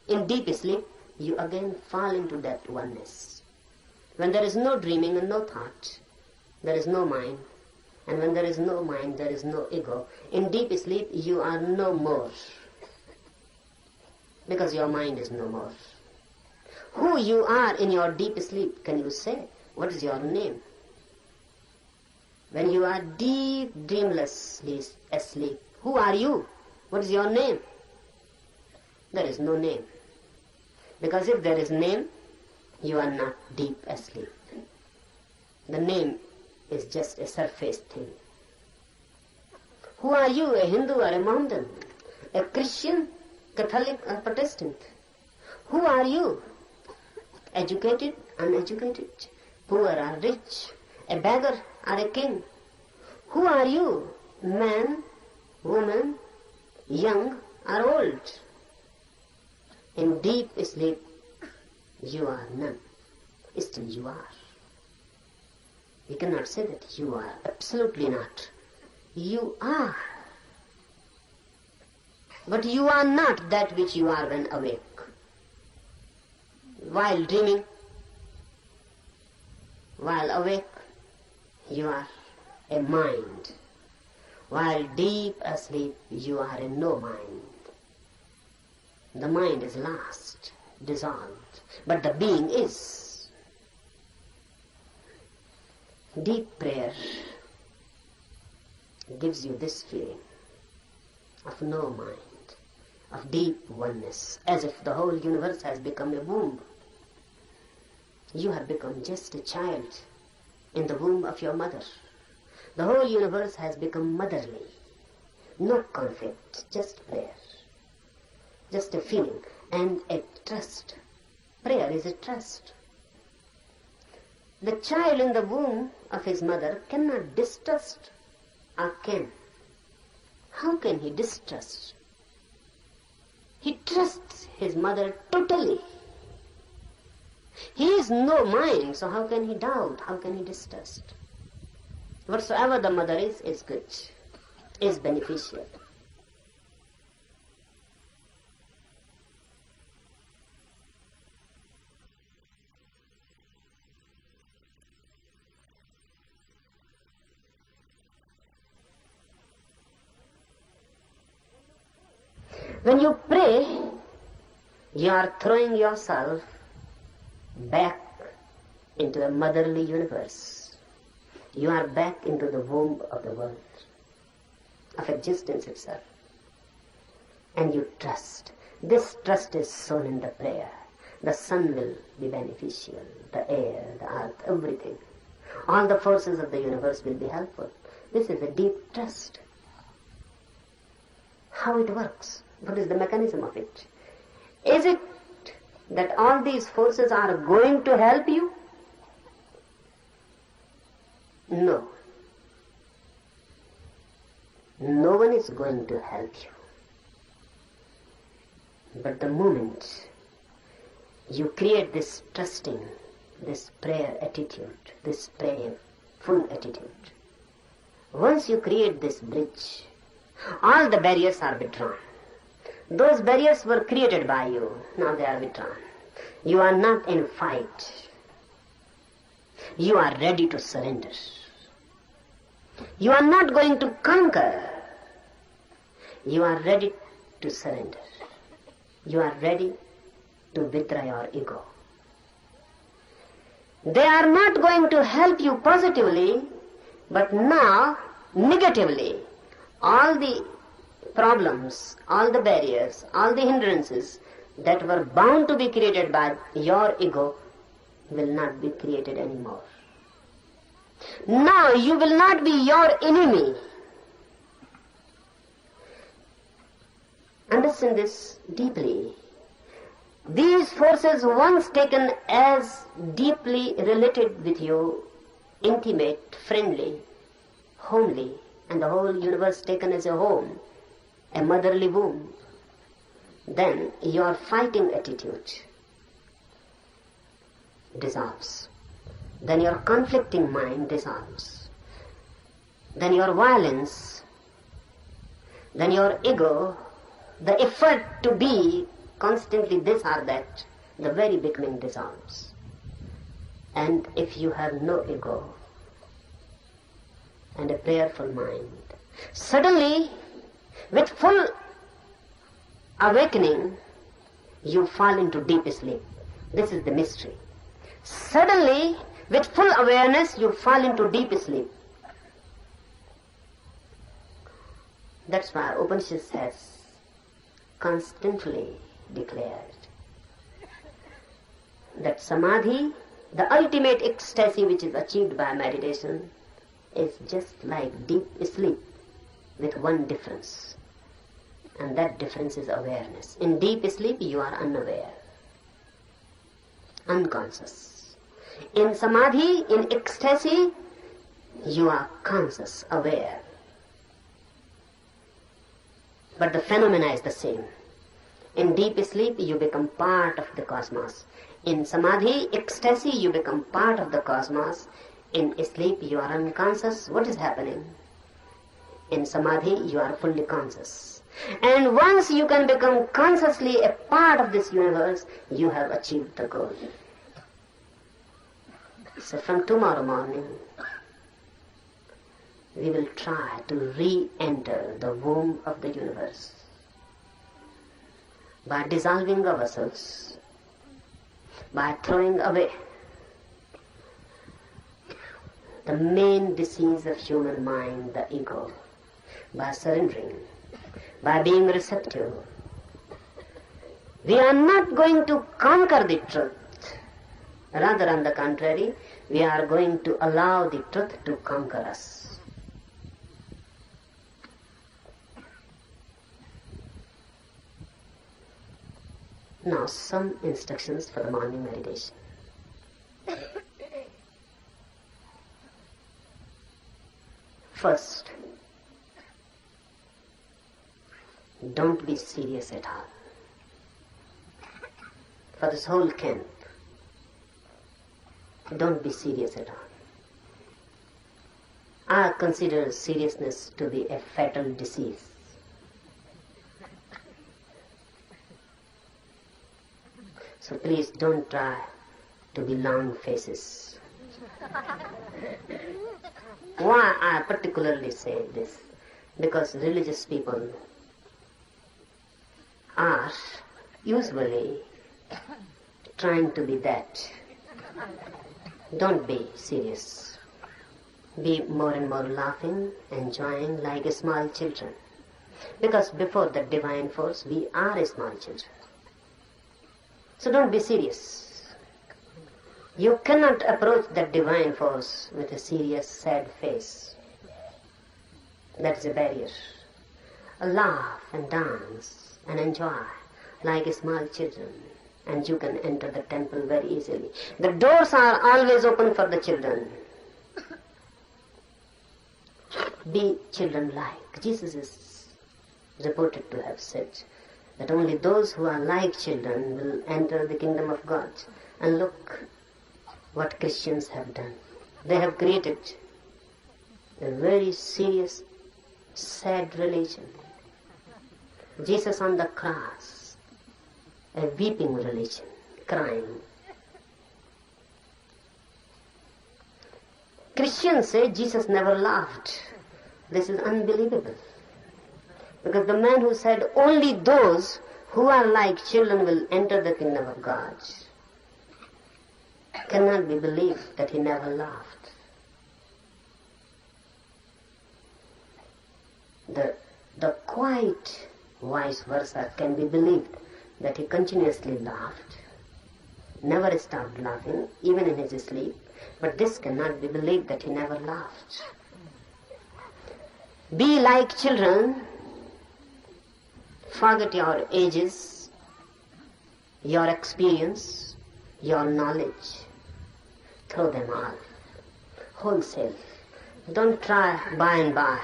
In deep sleep, you again fall into that oneness. When there is no dreaming and no thought, there is no mind. And when there is no mind, there is no ego. In deep sleep, you are no more. Because your mind is no more. Who you are in your deep sleep, can you say? What is your name? When you are deep, dreamlessly asleep, who are you? What is your name? There is no name. Because if there is name, you are not deep asleep. The name is just a surface thing. Who are you, a Hindu or a Mohammedan? A Christian, Catholic or Protestant? Who are you? Educated, uneducated, poor or rich, a beggar or a king? Who are you? Man, woman, young or old? In deep sleep, you are none. Still you are. You cannot say that you are. Absolutely not. You are. But you are not that which you are when awake. While dreaming, while awake, you are a mind. While deep asleep, you are a no mind. The mind is lost, dissolved, but the being is. Deep prayer gives you this feeling of no mind, of deep oneness, as if the whole universe has become a womb. You have become just a child in the womb of your mother. The whole universe has become motherly. No conflict, just prayer. Just a feeling and a trust. Prayer is a trust. The child in the womb of his mother cannot distrust, or can. How can he distrust? He trusts his mother totally. He is no mind, so how can he doubt? How can he distrust? Whatsoever the mother is good, is beneficial. When you pray, you are throwing yourself back into a motherly universe. You are back into the womb of the world, of existence itself. And you trust. This trust is sown in the prayer. The sun will be beneficial, the air, the earth, everything. All the forces of the universe will be helpful. This is a deep trust. How it works? What is the mechanism of it? Is it that all these forces are going to help you? No. No one is going to help you. But the moment you create this trusting, this prayer attitude, this prayerful attitude, once you create this bridge, all the barriers are withdrawn. Those barriers were created by you. Now they are withdrawn. You are not in fight. You are ready to surrender. You are not going to conquer. You are ready to surrender. You are ready to withdraw your ego. They are not going to help you positively, but now negatively. All the problems, all the barriers, all the hindrances that were bound to be created by your ego will not be created anymore. Now you will not be your enemy. Understand this deeply. These forces, once taken as deeply related with you, intimate, friendly, homely, and the whole universe taken as a home, a motherly womb, then your fighting attitude dissolves. Then your conflicting mind dissolves. Then your violence, then your ego, the effort to be constantly this or that, the very beginning dissolves. And if you have no ego and a prayerful mind, suddenly, with full awakening, you fall into deep sleep. This is the mystery. Suddenly, with full awareness, you fall into deep sleep. That's why Upanishad has constantly declared that samadhi, the ultimate ecstasy which is achieved by meditation, is just like deep sleep with one difference. And that difference is awareness. In deep sleep, you are unaware, unconscious. In samadhi, in ecstasy, you are conscious, aware. But the phenomena is the same. In deep sleep, you become part of the cosmos. In samadhi, ecstasy, you become part of the cosmos. In sleep, you are unconscious. What is happening? In samadhi, you are fully conscious. And once you can become consciously a part of this universe, you have achieved the goal. So from tomorrow morning, we will try to re-enter the womb of the universe by dissolving ourselves, by throwing away the main disease of human mind, the ego, by surrendering, by being receptive. We are not going to conquer the truth. Rather, on the contrary, we are going to allow the truth to conquer us. Now, some instructions for the morning meditation. First, don't be serious at all. For this whole camp, don't be serious at all. I consider seriousness to be a fatal disease. So please don't try to be long faces. Why I particularly say this? Because religious people are usually trying to be that. Don't be serious. Be more and more laughing, enjoying like small children. Because before the divine force, we are small children. So don't be serious. You cannot approach the divine force with a serious, sad face. That's a barrier. Laugh and dance and enjoy like small children, and you can enter the temple very easily. The doors are always open for the children. Be children-like. Jesus is reported to have said that only those who are like children will enter the kingdom of God. And look what Christians have done. They have created a very serious, sad religion. Jesus on the cross, a weeping religion, crying. Christians say Jesus never laughed. This is unbelievable. Because the man who said only those who are like children will enter the kingdom of God cannot be believed that he never laughed. The quite vice versa can be believed, that he continuously laughed, never stopped laughing, even in his sleep, but this cannot be believed that he never laughed. Be like children, forget your ages, your experience, your knowledge, throw them all, wholesale. Don't try by and by.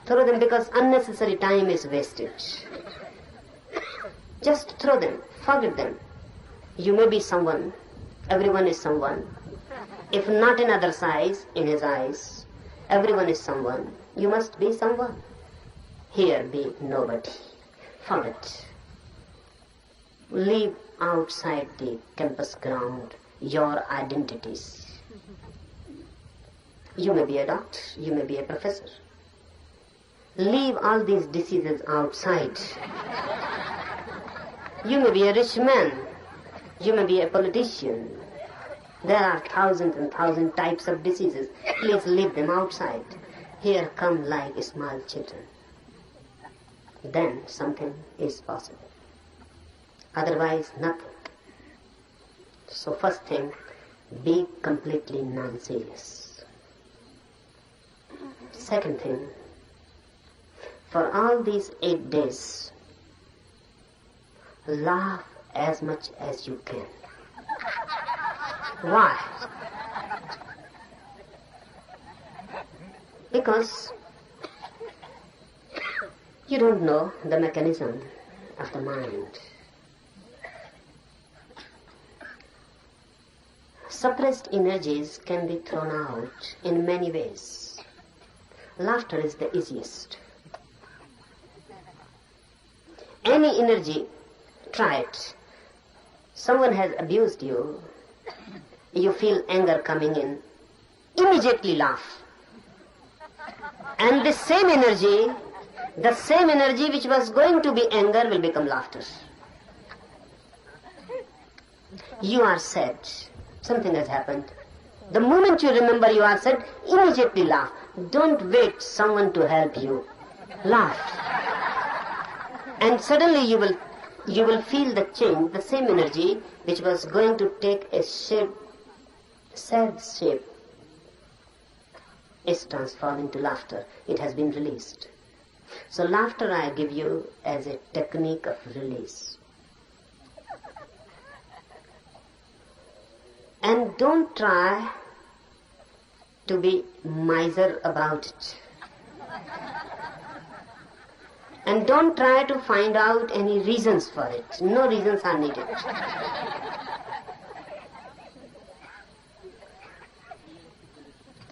Throw them because unnecessary time is wasted. Just throw them, forget them. You may be someone, everyone is someone. If not in other's eyes, in his eyes, everyone is someone. You must be someone. Here be nobody. Forget. Leave outside the campus ground your identities. You may be a doctor, you may be a professor. Leave all these diseases outside. You may be a rich man, you may be a politician. There are thousands and thousands types of diseases. Please leave them outside. Here come like small children. Then something is possible. Otherwise, nothing. So first thing, be completely non-serious. Second thing, for all these 8 days, laugh as much as you can. Why? Because you don't know the mechanism of the mind. Suppressed energies can be thrown out in many ways. Laughter is the easiest. Any energy, try it. Someone has abused you, you feel anger coming in, immediately laugh. And the same energy which was going to be anger will become laughter. You are sad, something has happened, The moment you remember you are sad, immediately laugh. Don't wait someone to help you. Laugh. And suddenly you will feel the change, the same energy which was going to take a shape, sad shape, is transformed into laughter. It has been released. So laughter I give you as a technique of release. And don't try to be miser about it. And don't try to find out any reasons for it. No reasons are needed.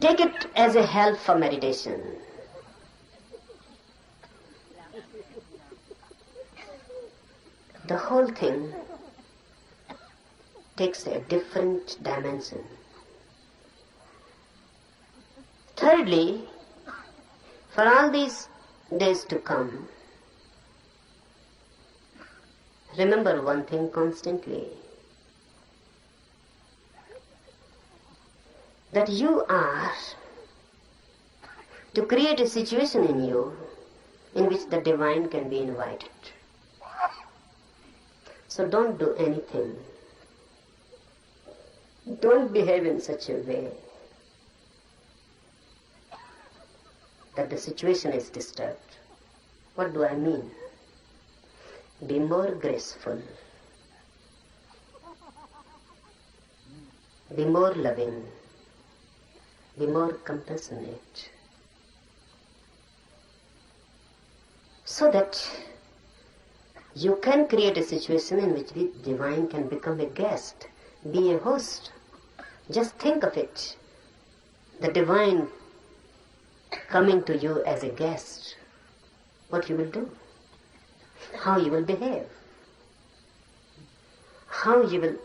Take it as a help for meditation. The whole thing takes a different dimension. Thirdly, for all these days to come, remember one thing constantly, that you are to create a situation in you in which the divine can be invited. So don't do anything. Don't behave in such a way that the situation is disturbed. What do I mean? Be more graceful. Be more loving. Be more compassionate. So that you can create a situation in which the divine can become a guest, be a host. Just think of it. The divine coming to you as a guest. What you will do? How you will behave? How you will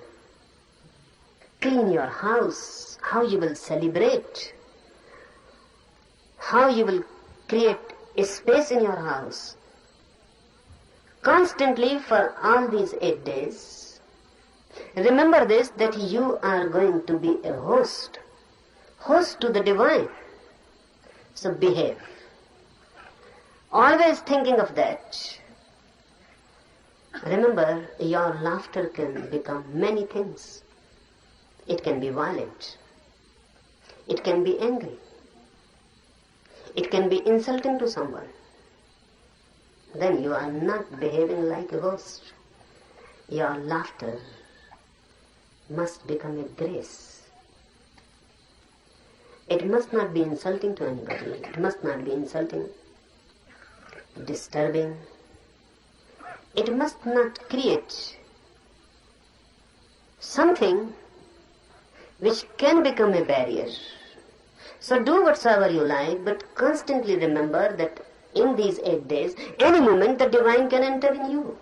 clean your house? How you will celebrate? How you will create a space in your house? Constantly for all these 8 days, remember this, that you are going to be a host to the divine. So behave. Always thinking of that. Remember, your laughter can become many things. It can be violent. It can be angry. It can be insulting to someone. Then you are not behaving like a host. Your laughter must become a grace. It must not be insulting to anybody. It must not be insulting, disturbing. It must not create something which can become a barrier. So do whatsoever you like, but constantly remember that in these 8 days, any moment the divine can enter in you.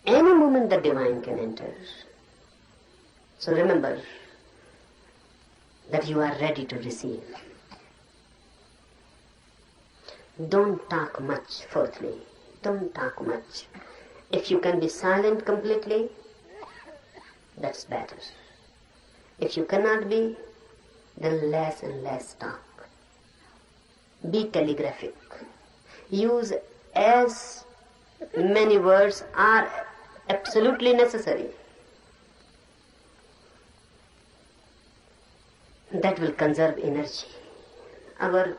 Any moment the divine can enter. So remember that you are ready to receive. Don't talk much, fourthly. Don't talk much. If you can be silent completely, that's better. If you cannot be, then less and less talk. Be telegraphic. Use as many words are absolutely necessary. That will conserve energy. Our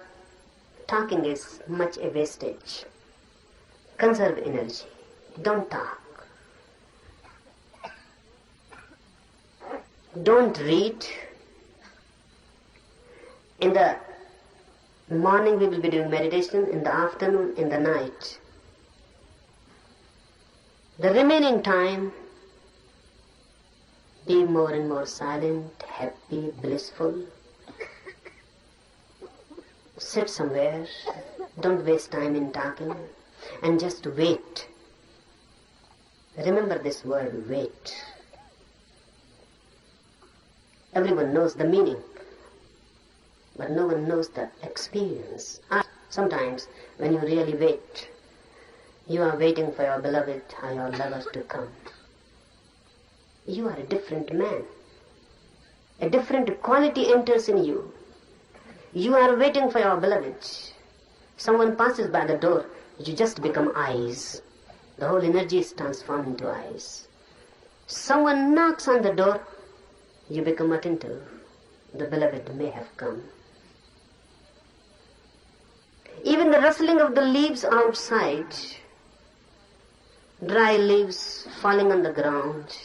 talking is much a wastage. Conserve energy. Don't talk. Don't read. In the morning we will be doing meditation, in the afternoon, in the night. The remaining time, be more and more silent, happy, blissful. Sit somewhere, don't waste time in talking, and just wait. Remember this word, wait. Everyone knows the meaning, but no one knows the experience. Sometimes when you really wait, You are waiting for your beloved or your lover to come. You are a different man. A different quality enters in you. You are waiting for your beloved. Someone passes by the door, you just become eyes. The whole energy is transformed into eyes. Someone knocks on the door, you become attentive. The beloved may have come. Even the rustling of the leaves outside, dry leaves falling on the ground,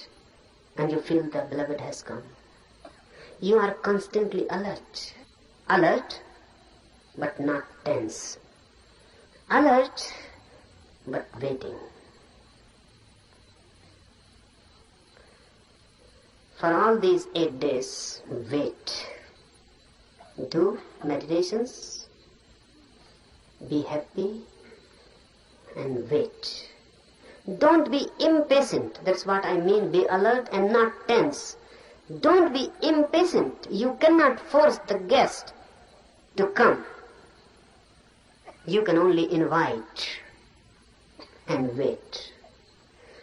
and you feel the beloved has come. You are constantly alert. Alert, but not tense. Alert, but waiting. For all these 8 days, wait. Do meditations, be happy, and wait. Don't be impatient. That's what I mean. Be alert and not tense. Don't be impatient. You cannot force the guest to come. You can only invite and wait.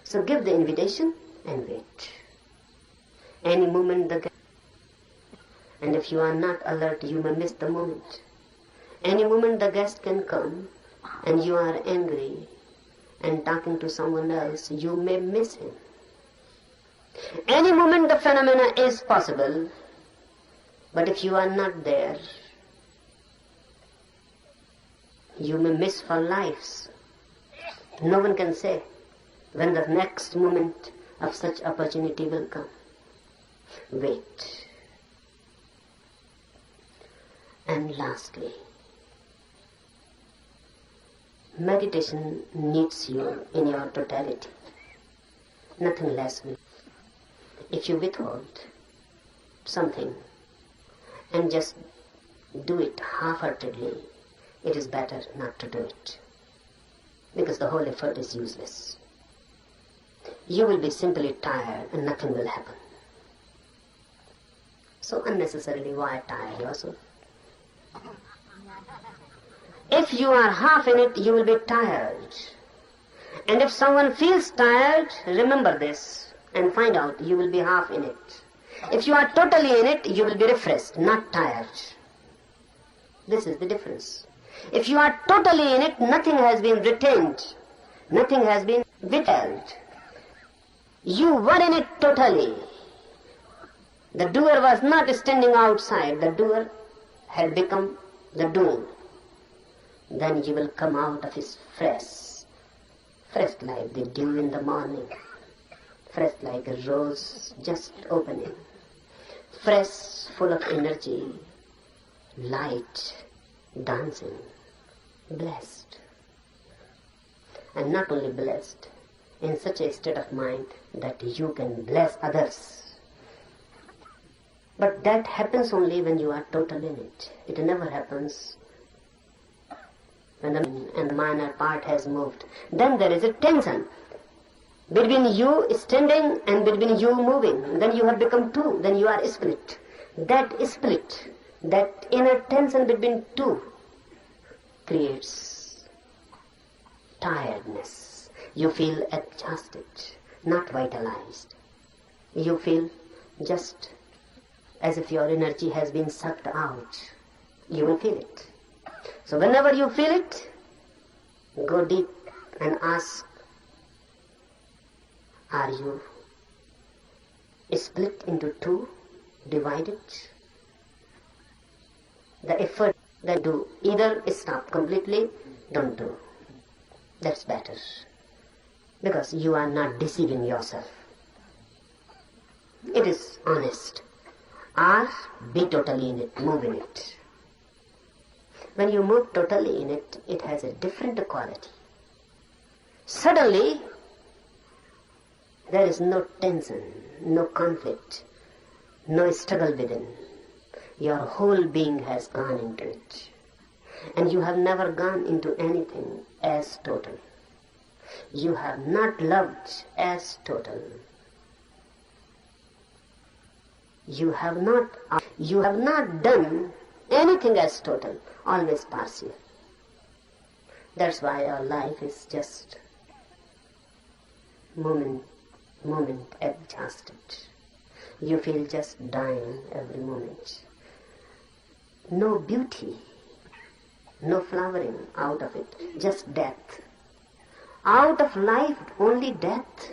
So give the invitation and wait. Any moment the guest, and if you are not alert, you may miss the moment. Any moment the guest can come, and you are angry and talking to someone else, you may miss him. Any moment the phenomena is possible, but if you are not there, you may miss for lives. No one can say when the next moment of such opportunity will come. Wait. And lastly, meditation needs you in your totality. Nothing less. If you withhold something and just do it half-heartedly, it is better not to do it, because the whole effort is useless. You will be simply tired and nothing will happen. So unnecessarily, why tire yourself? If you are half in it, you will be tired. And if someone feels tired, remember this and find out you will be half in it. If you are totally in it, you will be refreshed, not tired. This is the difference. If you are totally in it, nothing has been retained. Nothing has been withheld. You were in it totally. The doer was not standing outside. The doer had become the doing. Then you will come out of his fresh like the dew in the morning, fresh like a rose just opening, fresh, full of energy, light, dancing, blessed. And not only blessed, in such a state of mind that you can bless others. But that happens only when you are total in it. It never happens when the minor part has moved. Then there is a tension between you standing and between you moving. Then you have become two. Then you are split. That split, that inner tension between two, creates tiredness. You feel exhausted, not vitalized. You feel just as if your energy has been sucked out. You will feel it. So whenever you feel it, go deep and ask, are you split into two, divided? The effort that do, either stop completely, don't do. That's better. Because you are not deceiving yourself. It is honest. Or be totally in it, move in it. When you move totally in it, it has a different quality. Suddenly, there is no tension, no conflict, no struggle within. Your whole being has gone into it. And you have never gone into anything as total. You have not loved as total. You have not done anything as total, always partial. That's why our life is just moment exhausted. You feel just dying every moment. No beauty, no flowering out of it, just death. Out of life, only death.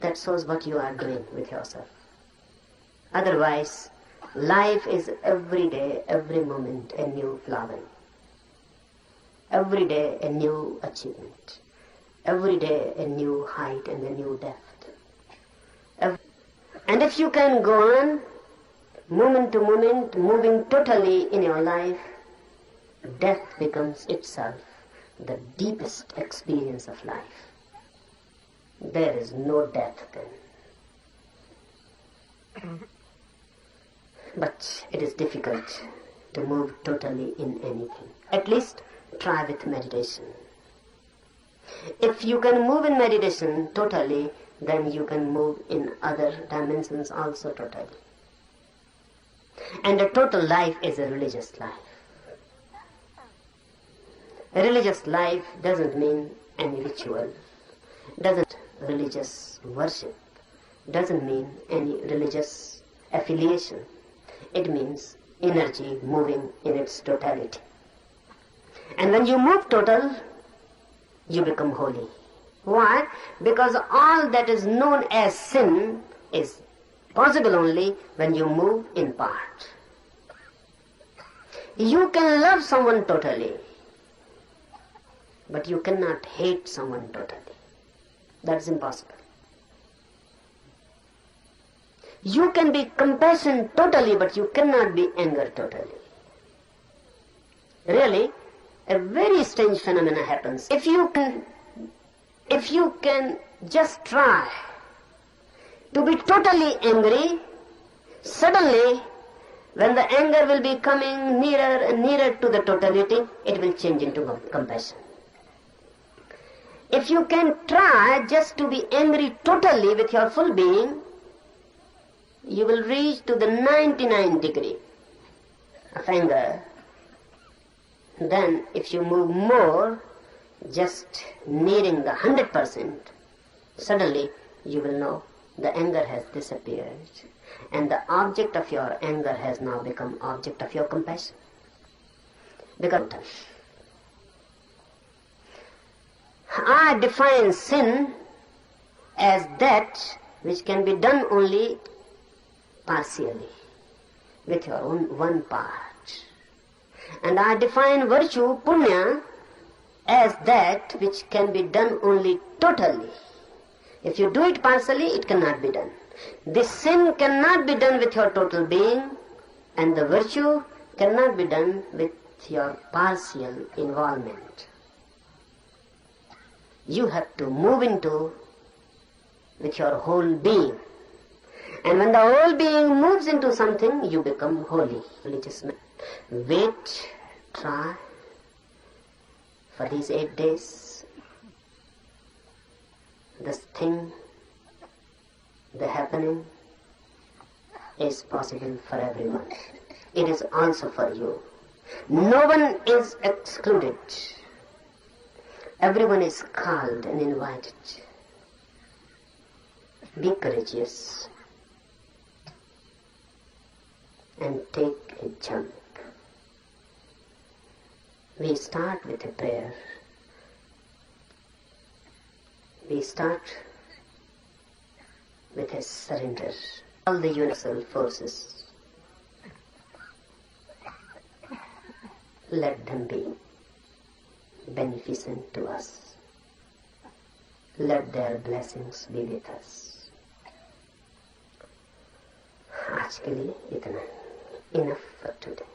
That shows what you are doing with yourself. Otherwise, life is every day, every moment a new flowering. Every day a new achievement. Every day a new height and a new depth. And if you can go on, moment to moment, moving totally in your life, death becomes itself the deepest experience of life. There is no death then. But it is difficult to move totally in anything. At least try with meditation. If you can move in meditation totally, then you can move in other dimensions also totally. And a total life is a religious life. A religious life doesn't mean any ritual, doesn't religious worship, doesn't mean any religious affiliation. It means energy moving in its totality. And when you move total, you become holy. Why? Because all that is known as sin is possible only when you move in part. You can love someone totally, but you cannot hate someone totally. That's impossible. You can be compassionate totally, but you cannot be anger totally. Really, a very strange phenomenon happens. If you can just try to be totally angry, suddenly when the anger will be coming nearer and nearer to the totality, it will change into compassion. If you can try just to be angry totally with your full being, you will reach to the 99 degree of anger. Then if you move more, just nearing the 100%, suddenly you will know the anger has disappeared and the object of your anger has now become object of your compassion. Because I define sin as that which can be done only partially, with your own one part. And I define virtue, punya, as that which can be done only totally. If you do it partially, it cannot be done. This sin cannot be done with your total being, and the virtue cannot be done with your partial involvement. You have to move into with your whole being. And when the whole being moves into something, you become holy. Religious man. Wait, try for these 8 days. This thing, the happening, is possible for everyone. It is also for you. No one is excluded. Everyone is called and invited. Be courageous and take a jump. We start with a prayer. We start with a surrender. All the universal forces, let them be beneficent to us. Let their blessings be with us. आज के लिए इतना, enough for today.